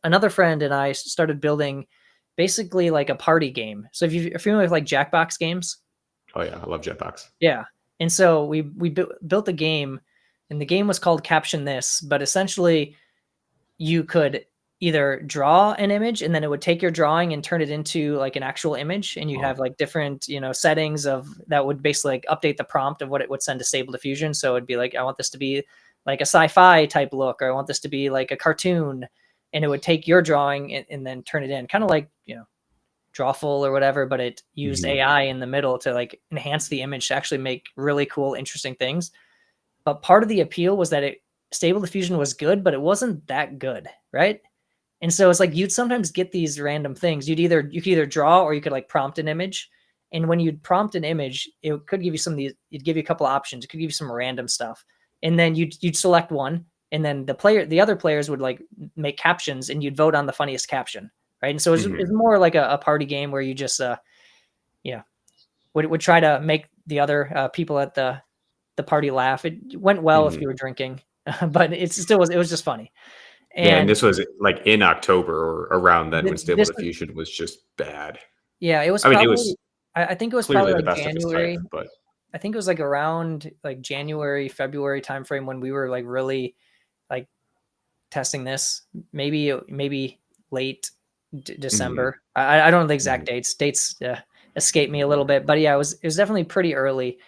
S2: another friend and I started building basically like a party game. So if you're familiar with like Jackbox games.
S6: Oh yeah, I love jetpacks.
S2: Yeah. And so we built a game, and the game was called Caption This, but essentially you could either draw an image and then it would take your drawing and turn it into like an actual image, and you'd have like different, settings of that would basically like update the prompt of what it would send to Stable Diffusion. So it'd be like, I want this to be like a sci-fi type look, or I want this to be like a cartoon, and it would take your drawing and then turn it in, kind of like, Drawful or whatever, but it used AI in the middle to like enhance the image to actually make really cool, interesting things. But part of the appeal was that Stable Diffusion was good, but it wasn't that good, right? And so it's like you'd sometimes get these random things. You could either draw, or you could like prompt an image. And when you'd prompt an image, it could give you some of these, it'd give you a couple of options. It could give you some random stuff. And then you'd select one, and then the other players would like make captions, and you'd vote on the funniest caption. Right. And so it's more like a party game where you just, would try to make the other people at the party laugh. It went well if you were drinking, but it was just funny.
S6: And this was like in October or around then, when Stable
S2: this
S6: Diffusion was just bad.
S2: Yeah, it was
S6: I mean,
S2: probably,
S6: it was
S2: I think it was
S6: clearly
S2: probably
S6: the
S2: like
S6: best of its
S2: January.
S6: type, but
S2: I think it was like around like January, February timeframe when we were like really like testing this. Maybe late December. I don't know the exact dates. Dates escape me a little bit, but yeah, it was definitely pretty early,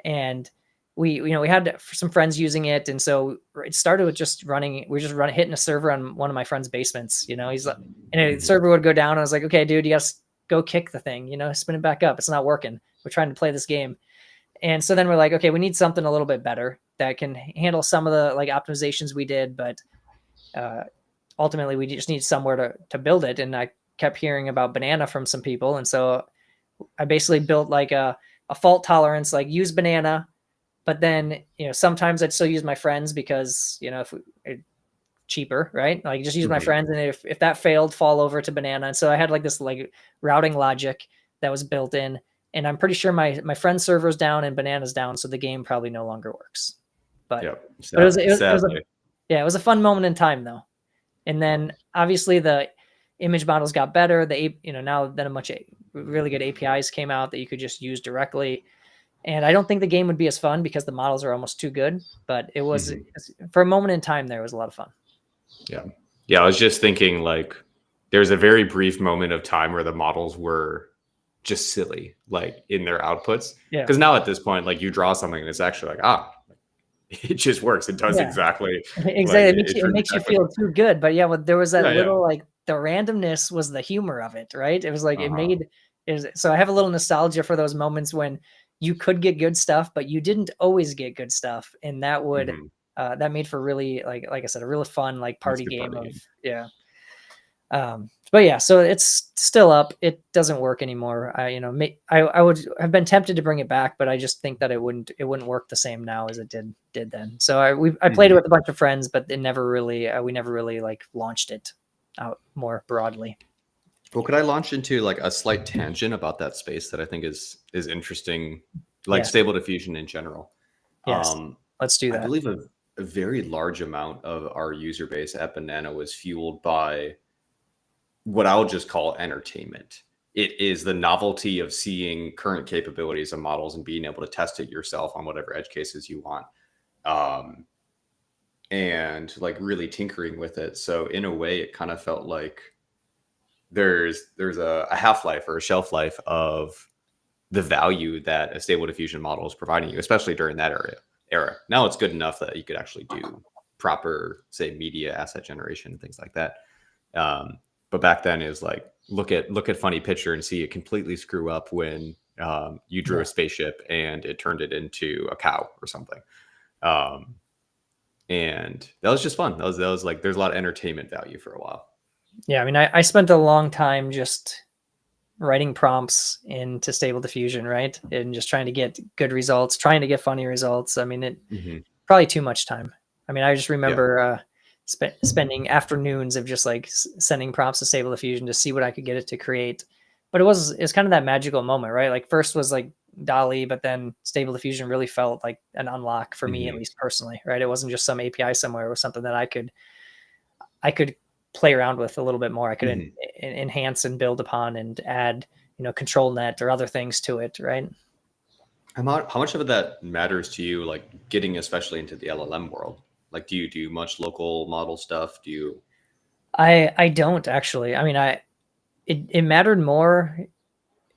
S2: and we had some friends using it, and so it started with just running. We just hitting a server on one of my friend's basements. He's like, and a server would go down. And I was like, okay, dude, you gotta go kick the thing. Spin it back up. It's not working. We're trying to play this game. And so then we're like, okay, we need something a little bit better that can handle some of the like optimizations we did, but ultimately we just need somewhere to build it. And I kept hearing about Banana from some people, and so I basically built like a fault tolerance, like use Banana, but then sometimes I'd still use my friends because if it cheaper, right? Like just use my friends, and if that failed, fall over to Banana. And so I had like this like routing logic that was built in. And I'm pretty sure my friend's server's down and Banana's down, so the game probably no longer works. But, but it was a fun moment in time though. And then obviously the image models got better. Now that a bunch of really good APIs came out that you could just use directly. And I don't think the game would be as fun because the models are almost too good. But it was for a moment in time there, it was a lot of fun.
S6: Yeah. I was just thinking like there's a very brief moment of time where the models were just silly, like in their outputs.
S2: Yeah.
S6: Because now at this point, like you draw something and it's actually like, it just works. It does exactly.
S2: Exactly. Like, it makes you feel too good. But there was that little like the randomness was the humor of it, right? It was like so I have a little nostalgia for those moments when you could get good stuff, but you didn't always get good stuff. And that would that made for really like I said, a really fun like party game of but yeah, so it's still up. It doesn't work anymore. I would have been tempted to bring it back, but I just think that it wouldn't work the same now as it did then. So I played it with a bunch of friends, but we never really like launched it out more broadly.
S6: Well, could I launch into like a slight tangent about that space that I think is interesting, like Stable Diffusion in general?
S2: Yes, let's do that.
S6: I believe a very large amount of our user base at Banana was fueled by what I'll just call entertainment. It is the novelty of seeing current capabilities of models and being able to test it yourself on whatever edge cases you want. And like really tinkering with it. So in a way, it kind of felt like there's a half-life or a shelf life of the value that a Stable Diffusion model is providing you, especially during that era. Now it's good enough that you could actually do proper, say, media asset generation and things like that. But back then it was like, look at funny picture and see it completely screw up when you drew a spaceship and it turned it into a cow or something. And that was just fun. That was like, there's a lot of entertainment value for a while.
S2: Yeah. I mean, I spent a long time just writing prompts into Stable Diffusion, right? And just trying to get good results, trying to get funny results. I mean, it probably too much time. I mean, I just remember spending afternoons of just like sending prompts to Stable Diffusion to see what I could get it to create. But it was kind of that magical moment, right? Like first was like DALL-E, but then Stable Diffusion really felt like an unlock for me, at least personally, right? It wasn't just some API somewhere. It was something that I could play around with a little bit more. I could enhance and build upon and add, control net or other things to it, right?
S6: How much of that matters to you, like getting especially into the LLM world? Like, do you do much local model stuff? Do you?
S2: I don't actually. I mean, it mattered more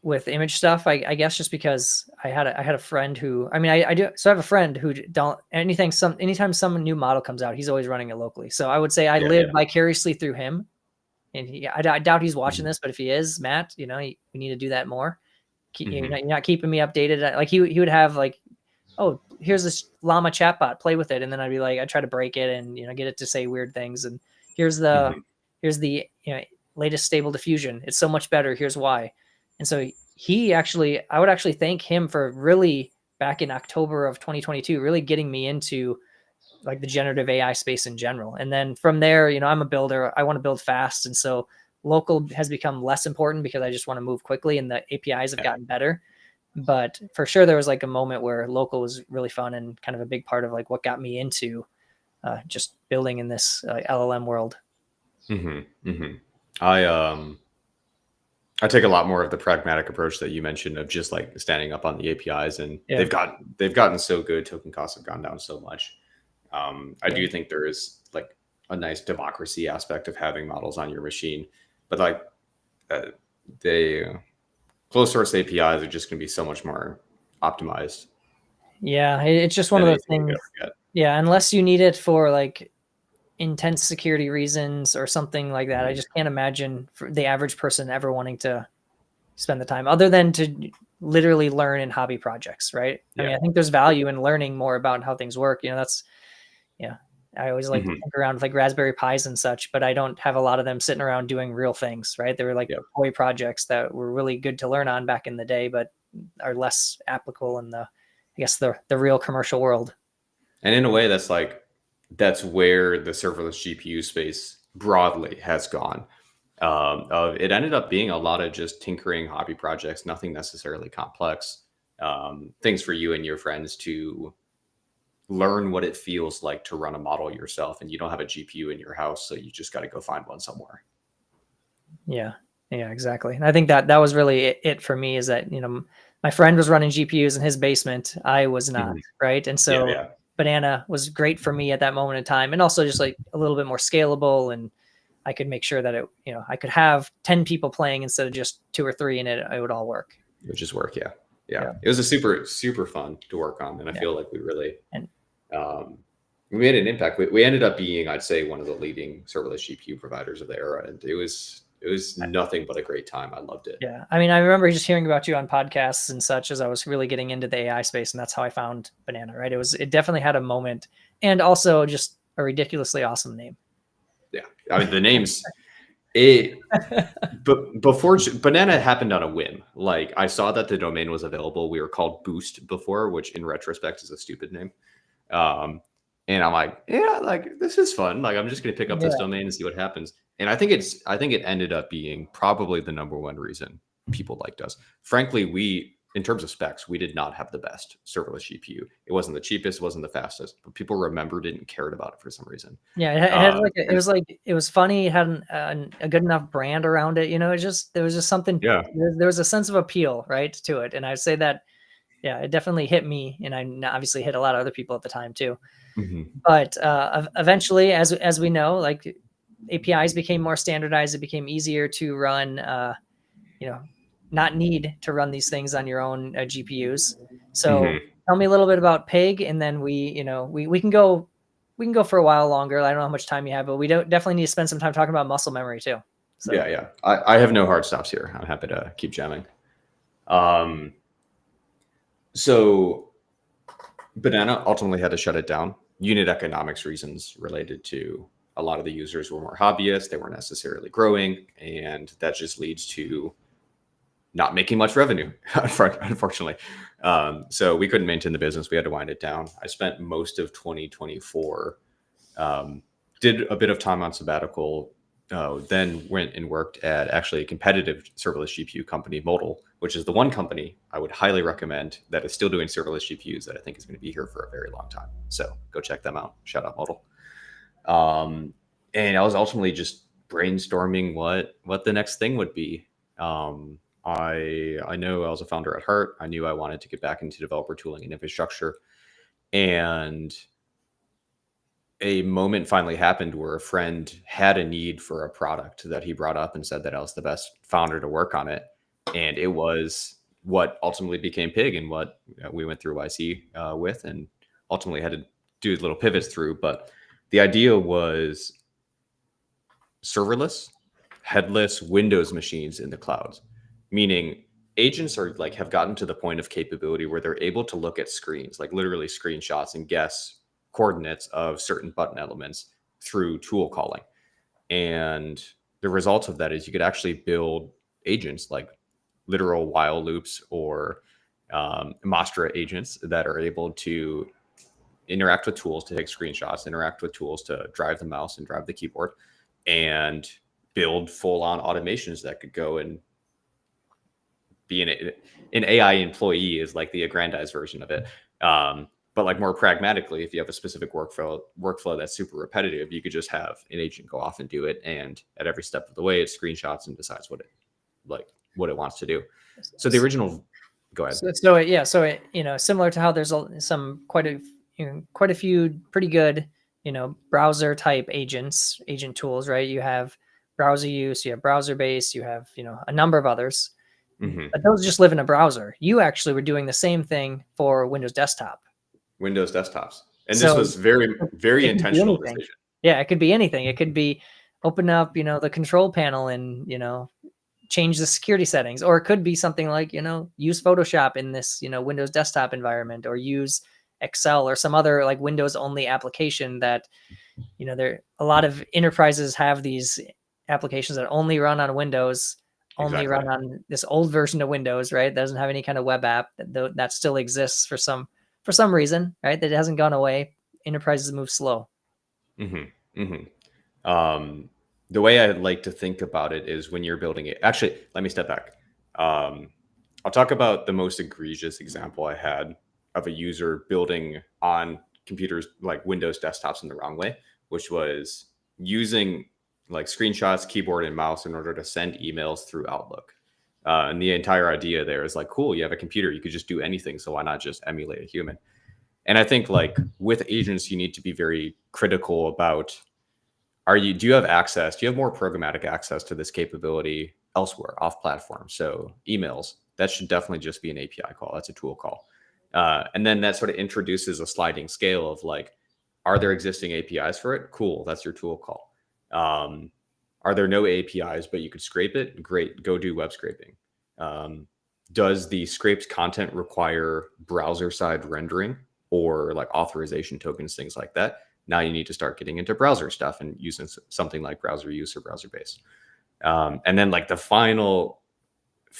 S2: with image stuff, I guess, just because I had a friend who, I mean, I do, so I have a friend who don't anytime some new model comes out, he's always running it locally. So I would say I
S6: Yeah,
S2: live
S6: yeah.
S2: vicariously through him, and I doubt he's watching
S6: Mhm.
S2: this, but if he is, Matt, we need to do that more. You're
S6: Mhm.
S2: not keeping me updated. Like he would have like, oh, here's this llama chatbot, play with it, and then I'd be like, I try to break it and get it to say weird things, and here's the
S6: Mhm.
S2: here's the latest stable diffusion. It's so much better. Here's why. And so I would actually thank him for really back in October of 2022, really getting me into like the generative AI space in general. And then from there, I'm a builder. I want to build fast, and so local has become less important because I just want to move quickly, and the APIs have
S6: Yeah.
S2: gotten better. But for sure, there was like a moment where local was really fun and kind of a big part of like what got me into just building in this LLM world.
S6: Mhm. Mhm. I I take a lot more of the pragmatic approach that you mentioned of just like standing up on the APIs, and
S2: Yeah.
S6: they've gotten so good. Token costs have gone down so much. I
S2: Yeah.
S6: do think there is like a nice democracy aspect of having models on your machine, but like uh, they closed source APIs are just going to be so much more optimized
S2: Yeah. It's just one
S6: than
S2: of those
S6: anything we could
S2: things.
S6: ever get.
S2: Yeah. Unless you need it for like intense security reasons or something like that, I
S6: Mhm.
S2: just can't imagine for the average person ever wanting to spend the time other than to literally learn in hobby projects, right? I mean,
S6: Yeah.
S2: I think there's value in learning more about how things work. That's, yeah, I always like to
S6: Mhm.
S2: think around with like Raspberry Pis and such, but I don't have a lot of them sitting around doing real things, right? They were like
S6: Yep.
S2: toy projects that were really good to learn on back in the day, but are less applicable in I guess the real commercial world.
S6: And in a way, that's where the serverless GPU space broadly has gone. It ended up being a lot of just tinkering hobby projects, nothing necessarily complex. Things for you and your friends to learn what it feels like to run a model yourself, and you don't have a GPU in your house, so you just got to go find one somewhere.
S2: Yeah. Yeah, exactly. And I think that was really it for me is that, my friend was running GPUs in his basement. I was not,
S6: Mhm.
S2: right? And
S6: Yeah,
S2: so
S6: yeah.
S2: Banana was great for me at that moment in time, and also just like a little bit more scalable, and I could make sure that I could have 10 people playing instead of just 2 or 3, and it would all work.
S6: Which is work. Yeah, yeah.
S2: Yeah.
S6: It was a super fun to work on, and I
S2: Yeah.
S6: feel like
S2: And
S6: um, we made an impact. We ended up being, I'd say, one of the leading serverless GPU providers of the era, and it was nothing but a great time. I loved it.
S2: yeah, I mean, I remember just hearing about you on podcasts and such as I was really getting into the AI space, and that's how I found Banana, right? It definitely had a moment, and also just a ridiculously awesome name.
S6: Yeah, I mean the names. It but before Banana happened on a whim. Like I saw that the domain was available. We were called Boost before, which in retrospect is a stupid name. Um, and I'm like, yeah, like this is fun. Like I'm just gonna pick up this
S2: Yeah.
S6: domain and see what happens. And I think it ended up being probably the number one reason people liked us. Frankly, in terms of specs, we did not have the best serverless GPU. It wasn't the cheapest, it wasn't the fastest, but people remembered it and cared about it for some reason.
S2: Yeah, it had like
S6: And
S2: it was funny. It had a good enough brand around it. There was just something.
S6: yeah,
S2: There was a sense of appeal, right, to it. And I'd say that, yeah, it definitely hit me, and obviously hit a lot of other people at the time too.
S6: Mhm.
S2: But eventually, as we know, like APIs became more standardized. It became easier to run. You know, not need to run these things on your own GPUs. So
S6: Mhm.
S2: tell me a little bit about Pig, and then we can go for a while longer. I don't know how much time you have, but we don't definitely need to spend some time talking about muscle memory too. So
S6: Yeah, yeah. I have no hard stops here. I'm happy to keep jamming. Um, so Banana ultimately had to shut it down. Unit economics reasons related to a lot of the users were more hobbyists. They weren't necessarily growing. And that just leads to not making much revenue, unfortunately. So we couldn't maintain the business. We had to wind it down. I spent most of 2024, did a bit of time on sabbatical, then went and worked at actually a competitive serverless GPU company, Modal, which is the one company I would highly recommend that is still doing serverless GPUs that I think is going to be here for a very long time. So go check them out. Shout out Modal. And I was ultimately just brainstorming what the next thing would be. I know I was a founder at heart. I knew I wanted to get back into developer tooling and infrastructure. And a moment finally happened where a friend had a need for a product that he brought up and said that I was the best founder to work on it. And it was what ultimately became Pig and what we went through YC with and ultimately had to do little pivots through. But the idea was serverless, headless Windows machines in the clouds, meaning agents are like have gotten to the point of capability where they're able to look at screens, like literally screenshots, and guess coordinates of certain button elements through tool calling. And the result of that is you could actually build agents like literal while loops or MASTRA agents that are able to interact with tools to take screenshots, interact with tools to drive the mouse and drive the keyboard, and build full-on automations that could go and be an AI employee is like the aggrandized version of it. But like more pragmatically, if you have a specific workflow that's super repetitive, you could just have an agent go off and do it, and at every step of the way, it screenshots and decides what it wants to do. So the original, go ahead.
S2: So similar to how there's quite a few pretty good browser type agent tools, right? You have browser use, you have browser base, you have a number of others, but those just live in a browser. You actually were doing the same thing for Windows desktop.
S6: Windows desktops. And this was very, very intentional decision.
S2: Yeah, it could be anything. It could be open up, the control panel and, change the security settings, or it could be something like, use Photoshop in this, Windows desktop environment, or use Excel or some other like Windows only application that, there a lot of enterprises have these applications that only run on Windows, only run on this old version of Windows, right? That doesn't have any kind of web app that still exists for some reason, right? That hasn't gone away. Enterprises move slow.
S6: The way I like to think about it is when you're building it. Actually, let me step back. I'll talk about the most egregious example I had of a user building on computers like Windows desktops in the wrong way, which was using like screenshots, keyboard, and mouse in order to send emails through Outlook. And the entire idea there is like, cool, you have a computer, you could just do anything. So why not just emulate a human? And I think like with agents, you need to be very critical about, do you have access? Do you have more programmatic access to this capability elsewhere off platform? So emails, that should definitely just be an API call. That's a tool call. And then that sort of introduces a sliding scale of like, are there existing APIs for it? Cool, that's your tool call. Are there no APIs, but you could scrape it? Great, go do web scraping. Does the scraped content require browser side rendering or like authorization tokens, things like that? Now you need to start getting into browser stuff and using something like browser use or browser base. And then like the final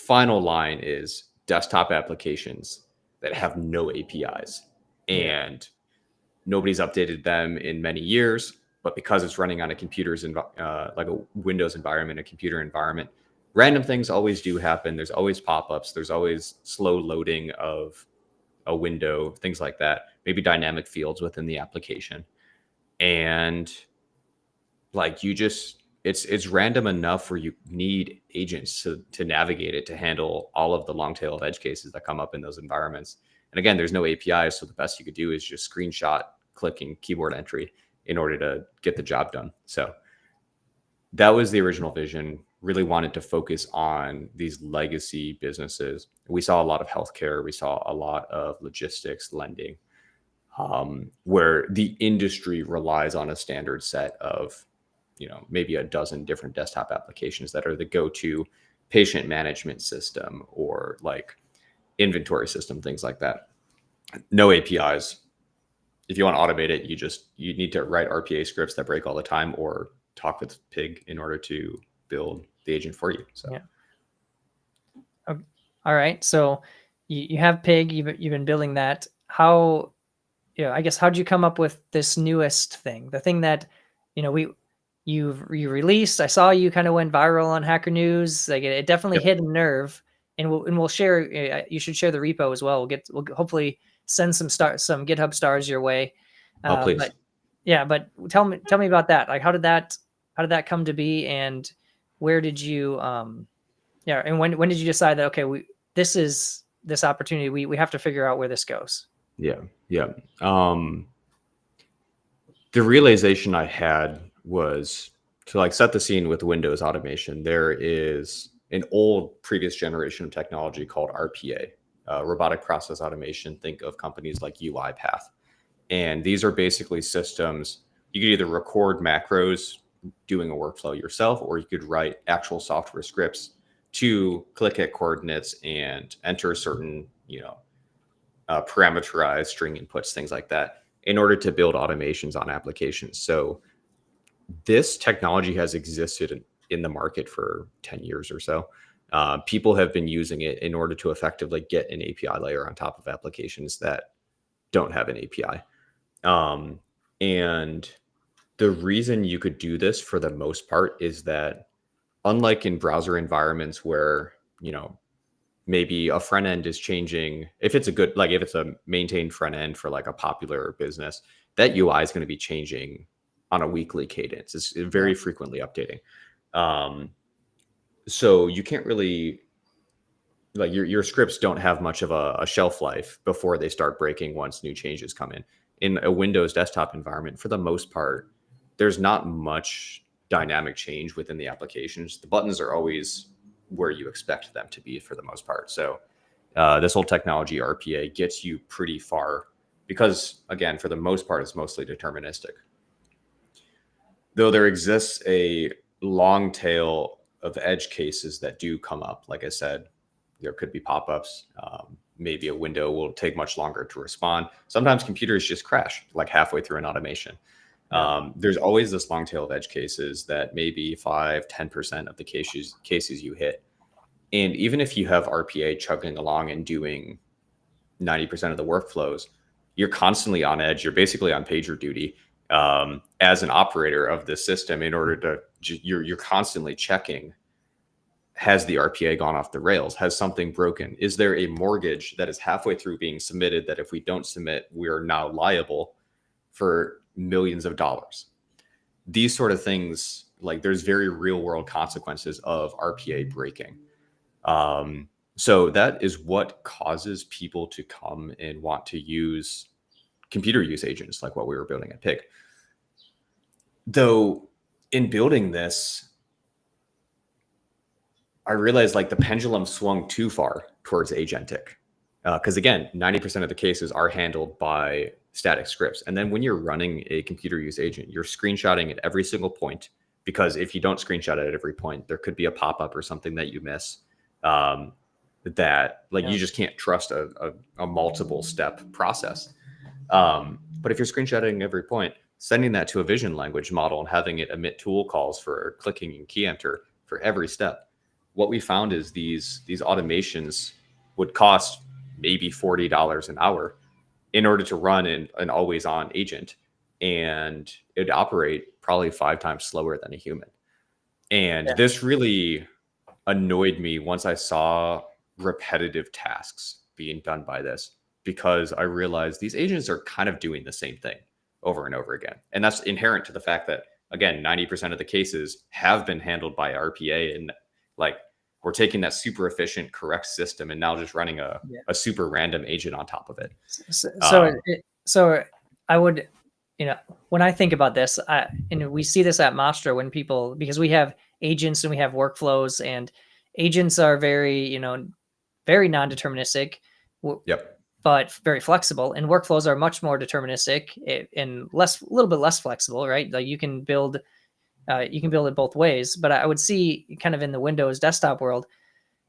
S6: line is desktop applications that have no APIs and nobody's updated them in many years, but because it's running on a computer's like a Windows environment, a computer environment, random things always do happen. There's always pop-ups. There's always slow loading of a window, things like that, maybe dynamic fields within the application. And like it's random enough where you need agents to navigate it, to handle all of the long tail of edge cases that come up in those environments. And again, there's no APIs. So the best you could do is just screenshot clicking keyboard entry in order to get the job done. So that was the original vision. Really wanted to focus on these legacy businesses. We saw a lot of healthcare. We saw a lot of logistics, lending, where the industry relies on a standard set of, maybe a dozen different desktop applications that are the go-to patient management system or like inventory system, things like that. No APIs. If you want to automate it, you need to write RPA scripts that break all the time or talk with Pig in order to build the agent for you. So,
S2: yeah. All right. So you have Pig, you've been building that. How, I guess, how'd you come up with this newest thing? The thing that, you released, I saw you kind of went viral on Hacker News. Like it definitely hit a nerve, and we'll share. You should share the repo as well. We'll hopefully send some GitHub stars your way.
S6: Please.
S2: But tell me about that. Like how did that come to be, and where did you Yeah. And when did you decide that, okay, this opportunity, we have to figure out where this goes?
S6: Yeah. The realization I had was to like set the scene with Windows automation. There is an old previous generation of technology called RPA, robotic process automation. Think of companies like UiPath. And these are basically systems you could either record macros doing a workflow yourself, or you could write actual software scripts to click at coordinates and enter certain, parameterized string inputs, things like that, in order to build automations on applications. So this technology has existed in the market for 10 years or so. People have been using it in order to effectively get an API layer on top of applications that don't have an API. And the reason you could do this for the most part is that, unlike in browser environments where, maybe a front end is changing, if it's a maintained front end for like a popular business, that UI is going to be changing on a weekly cadence. It's very frequently updating. So you can't really, like, your scripts don't have much of a shelf life before they start breaking once new changes come in. In a Windows desktop environment, for the most part, there's not much dynamic change within the applications. The buttons are always where you expect them to be for the most part. So this whole technology, RPA, gets you pretty far because, again, for the most part, it's mostly deterministic. Though there exists a long tail of edge cases that do come up. Like I said, there could be pop-ups. Maybe a window will take much longer to respond. Sometimes computers just crash like halfway through an automation. There's always this long tail of edge cases that maybe 5-10% of the cases you hit. And even if you have RPA chugging along and doing 90% of the workflows, you're constantly on edge. You're basically on pager duty as an operator of the system. In order to, you're constantly checking, has the RPA gone off the rails? Has something broken? Is there a mortgage that is halfway through being submitted that if we don't submit, we're now liable for millions of dollars? These sort of things, like, there's very real world consequences of RPA breaking. So that is what causes people to come and want to use computer use agents like what we were building at Pig. Though in building this, I realized like the pendulum swung too far towards agentic. Because again, 90% of the cases are handled by static scripts. And then when you're running a computer use agent, you're screenshotting at every single point, because if you don't screenshot it at every point, there could be a pop-up or something that you miss. That you just can't trust a multiple step process. But if you're screenshotting every point, sending that to a vision language model and having it emit tool calls for clicking and key enter for every step, what we found is these automations would cost maybe $40 an hour in order to run an always on agent, and it'd operate probably 5 times slower than a human. And this really annoyed me once I saw repetitive tasks being done by this, because I realized these agents are kind of doing the same thing over and over again. And that's inherent to the fact that, again, 90% of the cases have been handled by RPA, and like, we're taking that super efficient, correct system and now just running a super random agent on top of it.
S2: So I would, when I think about this, and we see this at MASTRA when people, because we have agents and we have workflows, and agents are very, very non-deterministic, but very flexible, and workflows are much more deterministic and a little bit less flexible, right? Like you can build it both ways. But I would see kind of in the Windows desktop world,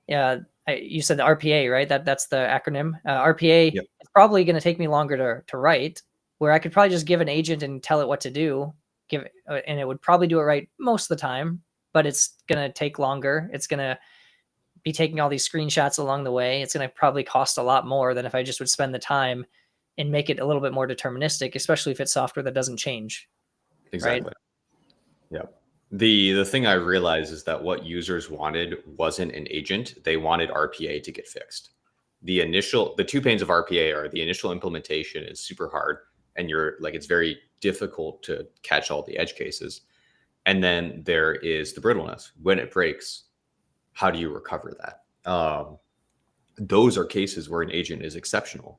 S2: you said the RPA, right? That's the acronym. RPA is probably going to take me longer to write, where I could probably just give an agent and tell it what to do, and it would probably do it right most of the time, but it's going to take longer. It's going to be taking all these screenshots along the way. It's going to probably cost a lot more than if I just would spend the time and make it a little bit more deterministic, especially if it's software that doesn't change.
S6: Exactly.
S2: Right?
S6: Yeah. The thing I realized is that what users wanted wasn't an agent. They wanted RPA to get fixed. The 2 panes of RPA are the initial implementation is super hard, and it's very difficult to catch all the edge cases. And then there is the brittleness. When it breaks, how do you recover that? Those are cases where an agent is exceptional.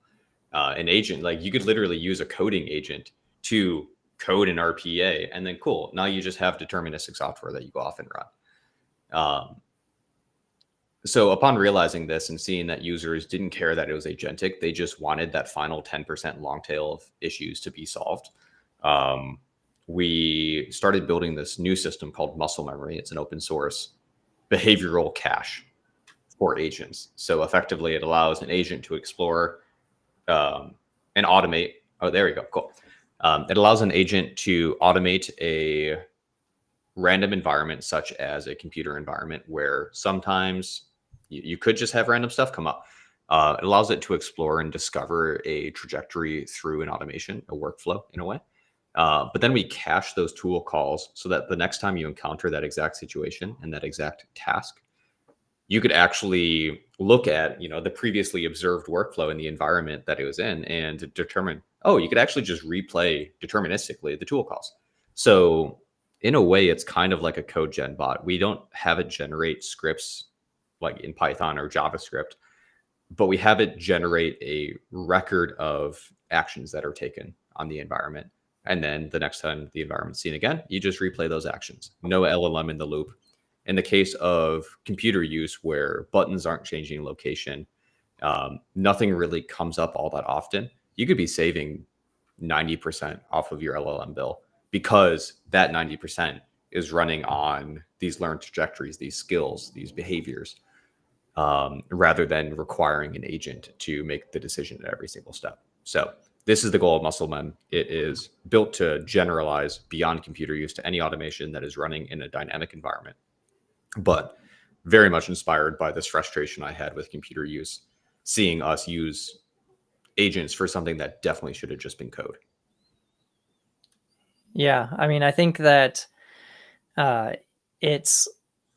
S6: An agent, like you could literally use a coding agent to code an RPA, and then cool, now you just have deterministic software that you go off and run. So upon realizing this and seeing that users didn't care that it was agentic, they just wanted that final 10% long tail of issues to be solved. We started building this new system called muscle memory. It's an open source behavioral cache for agents. So effectively it allows an agent to explore and automate. Oh, there we go. Cool. It allows an agent to automate a random environment, such as a computer environment, where sometimes you could just have random stuff come up. It allows it to explore and discover a trajectory through an automation, a workflow in a way. But then we cache those tool calls so that the next time you encounter that exact situation and that exact task, you could actually look at, the previously observed workflow in the environment that it was in and determine, oh, you could actually just replay deterministically the tool calls. So in a way, it's kind of like a code gen bot. We don't have it generate scripts like in Python or JavaScript, but we have it generate a record of actions that are taken on the environment. And then the next time the environment's seen again, you just replay those actions. No LLM in the loop. In the case of computer use where buttons aren't changing location, nothing really comes up all that often, you could be saving 90% off of your LLM bill because that 90% is running on these learned trajectories, these skills, these behaviors, rather than requiring an agent to make the decision at every single step. So this is the goal of MuscleMem. It is built to generalize beyond computer use to any automation that is running in a dynamic environment, but very much inspired by this frustration I had with computer use, seeing us use agents for something that definitely should have just been code.
S2: Yeah, I mean, I think that it's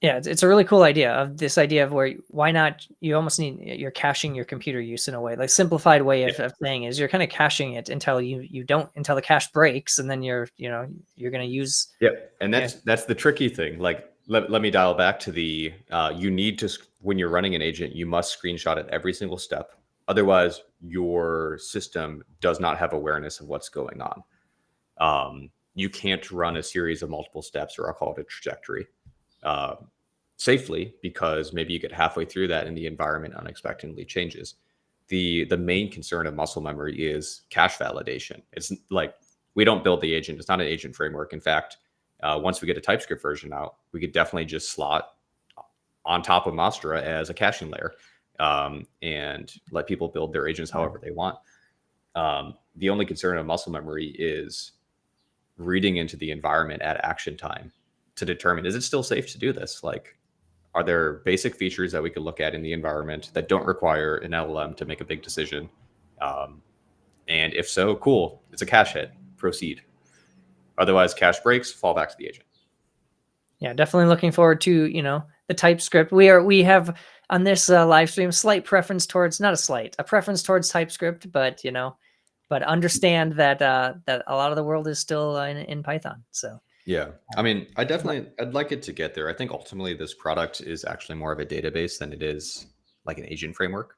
S2: a really cool idea of this idea of where why not, you almost need, you're caching your computer use in a way, like simplified way of saying is you're kind of caching it until until the cache breaks, and then you're going to use.
S6: Yep. And that's the tricky thing. Like, let me dial back to the, you need to, when you're running an agent, you must screenshot it every single step. Otherwise your system does not have awareness of what's going on. You can't run a series of multiple steps, or I'll call it a trajectory, safely, because maybe you get halfway through that and the environment unexpectedly changes. The main concern of muscle memory is cache validation. It's like, we don't build the agent. It's not an agent framework. In fact, once we get a TypeScript version out, we could definitely just slot on top of Mastra as a caching layer, and let people build their agents however they want. The only concern of muscle memory is reading into the environment at action time to determine, is it still safe to do this? Like, are there basic features that we could look at in the environment that don't require an LLM to make a big decision? And if so, cool, it's a cache hit, proceed. Otherwise, cache breaks, fall back to the agent.
S2: Yeah, definitely looking forward to, the TypeScript. We have on this live stream a preference towards TypeScript, but understand that that a lot of the world is still in Python. So
S6: yeah, I mean, I'd like it to get there. I think ultimately this product is actually more of a database than it is like an agent framework.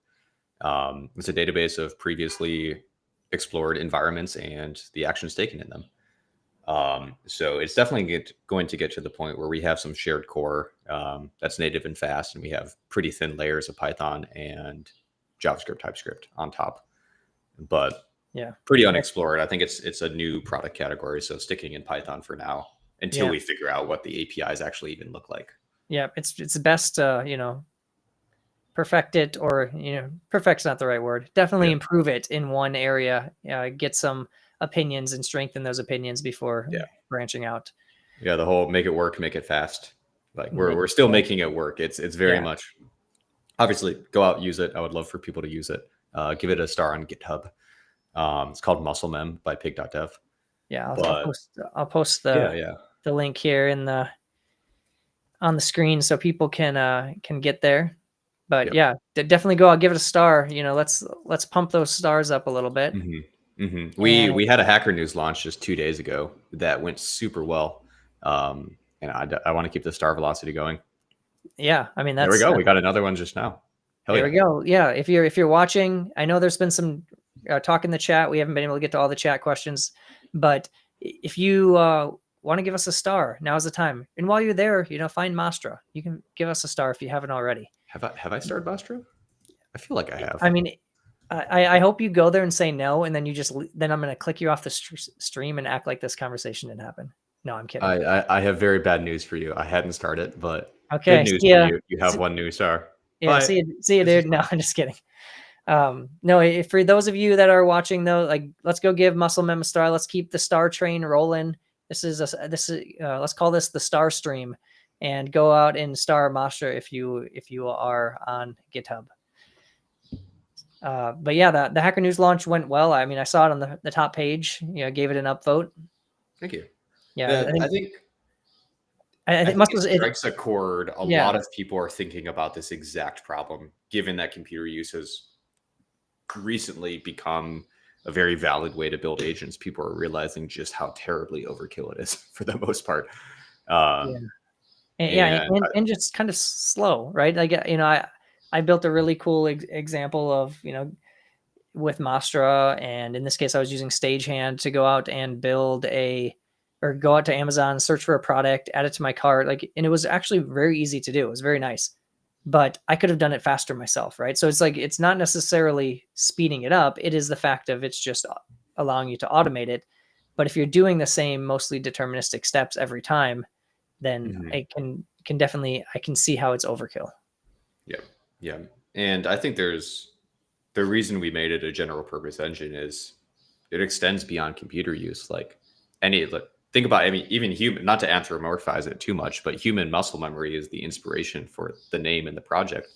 S6: It's a database of previously explored environments and the actions taken in them. So it's definitely going to get to the point where we have some shared core that's native and fast, and we have pretty thin layers of Python and JavaScript, TypeScript on top. But
S2: yeah,
S6: pretty unexplored. I think it's a new product category, so sticking in Python for now until we figure out what the APIs actually even look like.
S2: Yeah, it's best perfect it, or perfect's not the right word. Definitely improve it in one area, get some opinions and strengthen those opinions before branching out.
S6: Yeah, the whole make it work, make it fast. Like we're still making it work. It's very much, obviously, go out, use it. I would love for people to use it. Give it a star on GitHub. It's called MuscleMem by pig.dev.
S2: Yeah, I'll post the link here on the screen so people can get there. But definitely go out, give it a star. Let's pump those stars up a little bit.
S6: Mm-hmm. Mm-hmm. We had a Hacker News launch just 2 days ago that went super well, and I want to keep the star velocity going.
S2: Yeah, I mean,
S6: There we
S2: that's
S6: go. We got another one just now. Hell
S2: there
S6: yeah.
S2: we go. Yeah, if you're watching, I know there's been some talk in the chat. We haven't been able to get to all the chat questions, but if you want to give us a star, now's the time. And while you're there, find Mastra. You can give us a star if you haven't already.
S6: Have I started Mastra? I feel like I have.
S2: I mean, I hope you go there and say no, and then then I'm going to click you off the stream and act like this conversation didn't happen. No, I'm kidding.
S6: I have very bad news for you. I hadn't started, but
S2: Okay,
S6: good news
S2: see ya.
S6: for you. You have 1 new star.
S2: Yeah,
S6: Bye.
S2: see you, dude. No, I'm just kidding. No, for those of you that are watching though, like, let's go give Muscle Mem a star. Let's keep the star train rolling. Let's call this the star stream, and go out and star Mastra if you are on GitHub. But yeah, the Hacker News launch went well. I mean, I saw it on the top page. Gave it an upvote.
S6: Thank you.
S2: Yeah,
S6: I think
S2: it
S6: strikes a chord. A
S2: Yeah.
S6: lot of people are thinking about this exact problem, given that computer use has recently become a very valid way to build agents. People are realizing just how terribly overkill it is for the most part.
S2: And just kind of slow, right? Like, I built a really cool example of, with Mastra, and in this case, I was using Stagehand to go out and go out to Amazon, search for a product, add it to my cart, and it was actually very easy to do. It was very nice, but I could have done it faster myself, right? So it's like, it's not necessarily speeding it up. It is the fact of it's just allowing you to automate it. But if you're doing the same mostly deterministic steps every time, then it can definitely, I can see how it's overkill.
S6: Yeah. And I think the reason we made it a general purpose engine is it extends beyond computer use. Think about, I mean, even human, not to anthropomorphize it too much, but human muscle memory is the inspiration for the name and the project.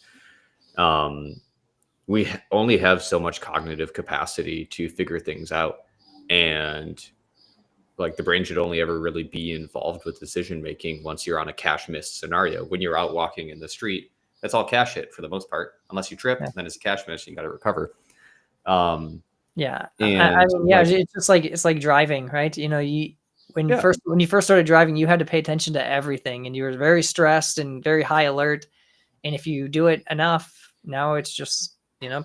S6: We only have so much cognitive capacity to figure things out. And the brain should only ever really be involved with decision making once you're on a cache miss scenario. When you're out walking in the street, that's all cache hit for the most part, unless you trip, then it's a cache miss, you got to recover.
S2: It's just it's like driving, right? When you first started driving, you had to pay attention to everything, and you were very stressed and very high alert. And if you do it enough, now it's just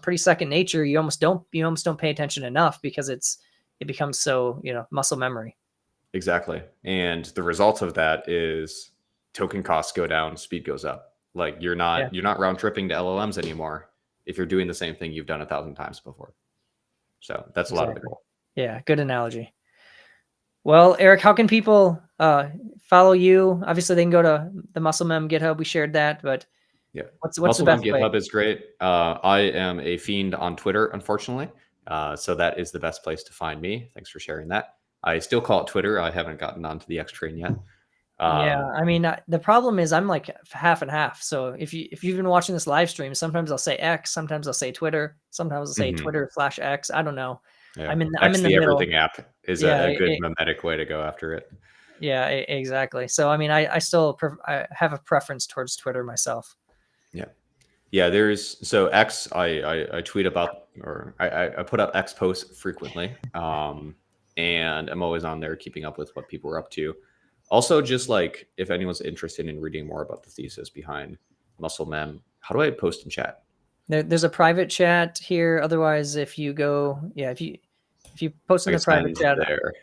S2: pretty second nature. You almost don't pay attention enough because it becomes so muscle memory.
S6: Exactly, and the result of that is token costs go down, speed goes up. You're not round tripping to LLMs anymore if you're doing the same thing you've done 1,000 times before. So that's a lot of the goal.
S2: Yeah, good analogy. Well, Erik, how can people follow you? Obviously, they can go to the Muscle Mem GitHub. We shared that, but
S6: yeah,
S2: what's
S6: Muscle
S2: the best
S6: Mem
S2: way?
S6: GitHub is great. I am a fiend on Twitter, unfortunately. So that is the best place to find me. Thanks for sharing that. I still call it Twitter. I haven't gotten onto the X train yet.
S2: I mean, the problem is I'm like half and half. So if you've been watching this live stream, sometimes I'll say X, sometimes I'll say Twitter, sometimes I'll say Twitter/X. I don't know.
S6: Yeah.
S2: I'm in the
S6: Everything
S2: middle.
S6: app is a good mimetic way to go after it.
S2: Yeah, exactly. So I mean, I still I have a preference towards Twitter myself.
S6: Yeah. So X, I tweet about, or I put out X posts frequently, and I'm always on there keeping up with what people are up to. Also, just if anyone's interested in reading more about the thesis behind Muscle Mem, how do I post in chat?
S2: There's a private chat here. Otherwise, if you post in the private chat
S6: there,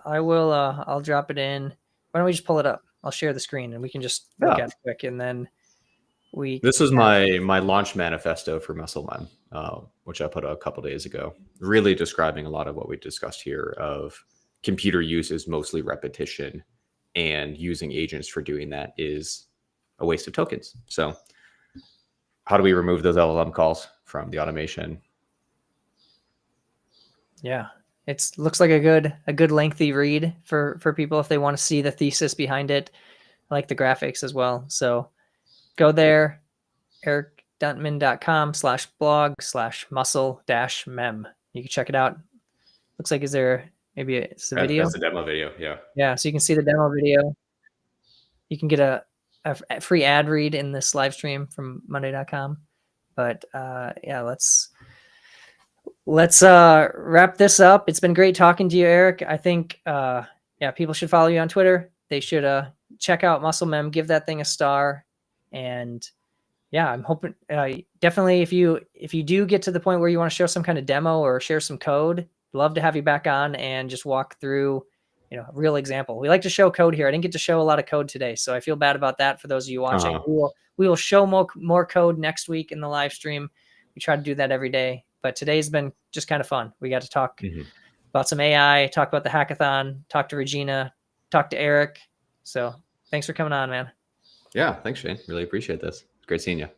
S2: I will. I'll drop it in. Why don't we just pull it up? I'll share the screen and we can just look at it quick, and then
S6: This is my launch manifesto for Muscle Mem, which I put out a couple days ago, really describing a lot of what we discussed here. Of computer use is mostly repetition, and using agents for doing that is a waste of tokens. So how do we remove those LLM calls from the automation?
S2: Yeah, it looks like a good lengthy read for people if they want to see the thesis behind it. I like the graphics as well. So go there, erikdunteman.com/blog/muscle-mem. You can check it out. Looks like, it's a video?
S6: That's a demo video, yeah.
S2: Yeah, so you can see the demo video. You can get a free ad read in this live stream from monday.com. But let's wrap this up. It's been great talking to you, Erik. I think people should follow you on Twitter. They should check out Muscle Mem, give that thing a star, And yeah, I'm hoping definitely if you do get to the point where you want to show some kind of demo or share some code, love to have you back on and just walk through, a real example. We like to show code here. I didn't get to show a lot of code today, so I feel bad about that for those of you watching. We will show more code next week in the live stream. We try to do that every day, but today's been just kind of fun. We got to talk about some AI, talk about the hackathon, talk to Regina, talk to Erik. So thanks for coming on, man.
S6: Yeah, thanks, Shane. Really appreciate this. It's great seeing you.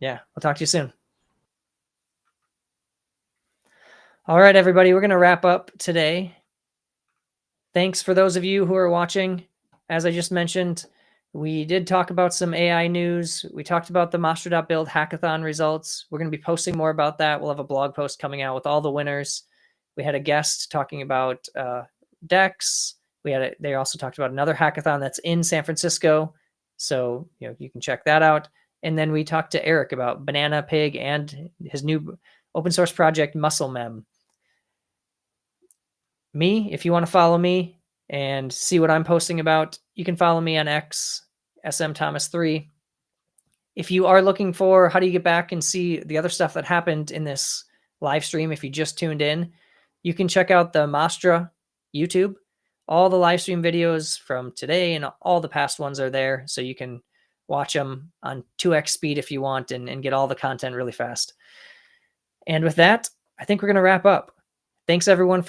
S2: Yeah, we'll talk to you soon. All right, everybody, we're going to wrap up today. Thanks for those of you who are watching. As I just mentioned, we did talk about some AI news. We talked about the MASTRA.BUILD hackathon results. We're going to be posting more about that. We'll have a blog post coming out with all the winners. We had a guest talking about DEX. They also talked about another hackathon that's in San Francisco. So you can check that out. And then we talked to Erik about Banana Pig and his new open source project, MuscleMem. If you want to follow me and see what I'm posting about, you can follow me on X, smthomas3. If you are looking for how do you get back and see the other stuff that happened in this live stream, if you just tuned in, you can check out the Mastra YouTube. All the live stream videos from today and all the past ones are there, so you can watch them on 2x speed if you want and get all the content really fast. And with that, I think we're going to wrap up. Thanks everyone for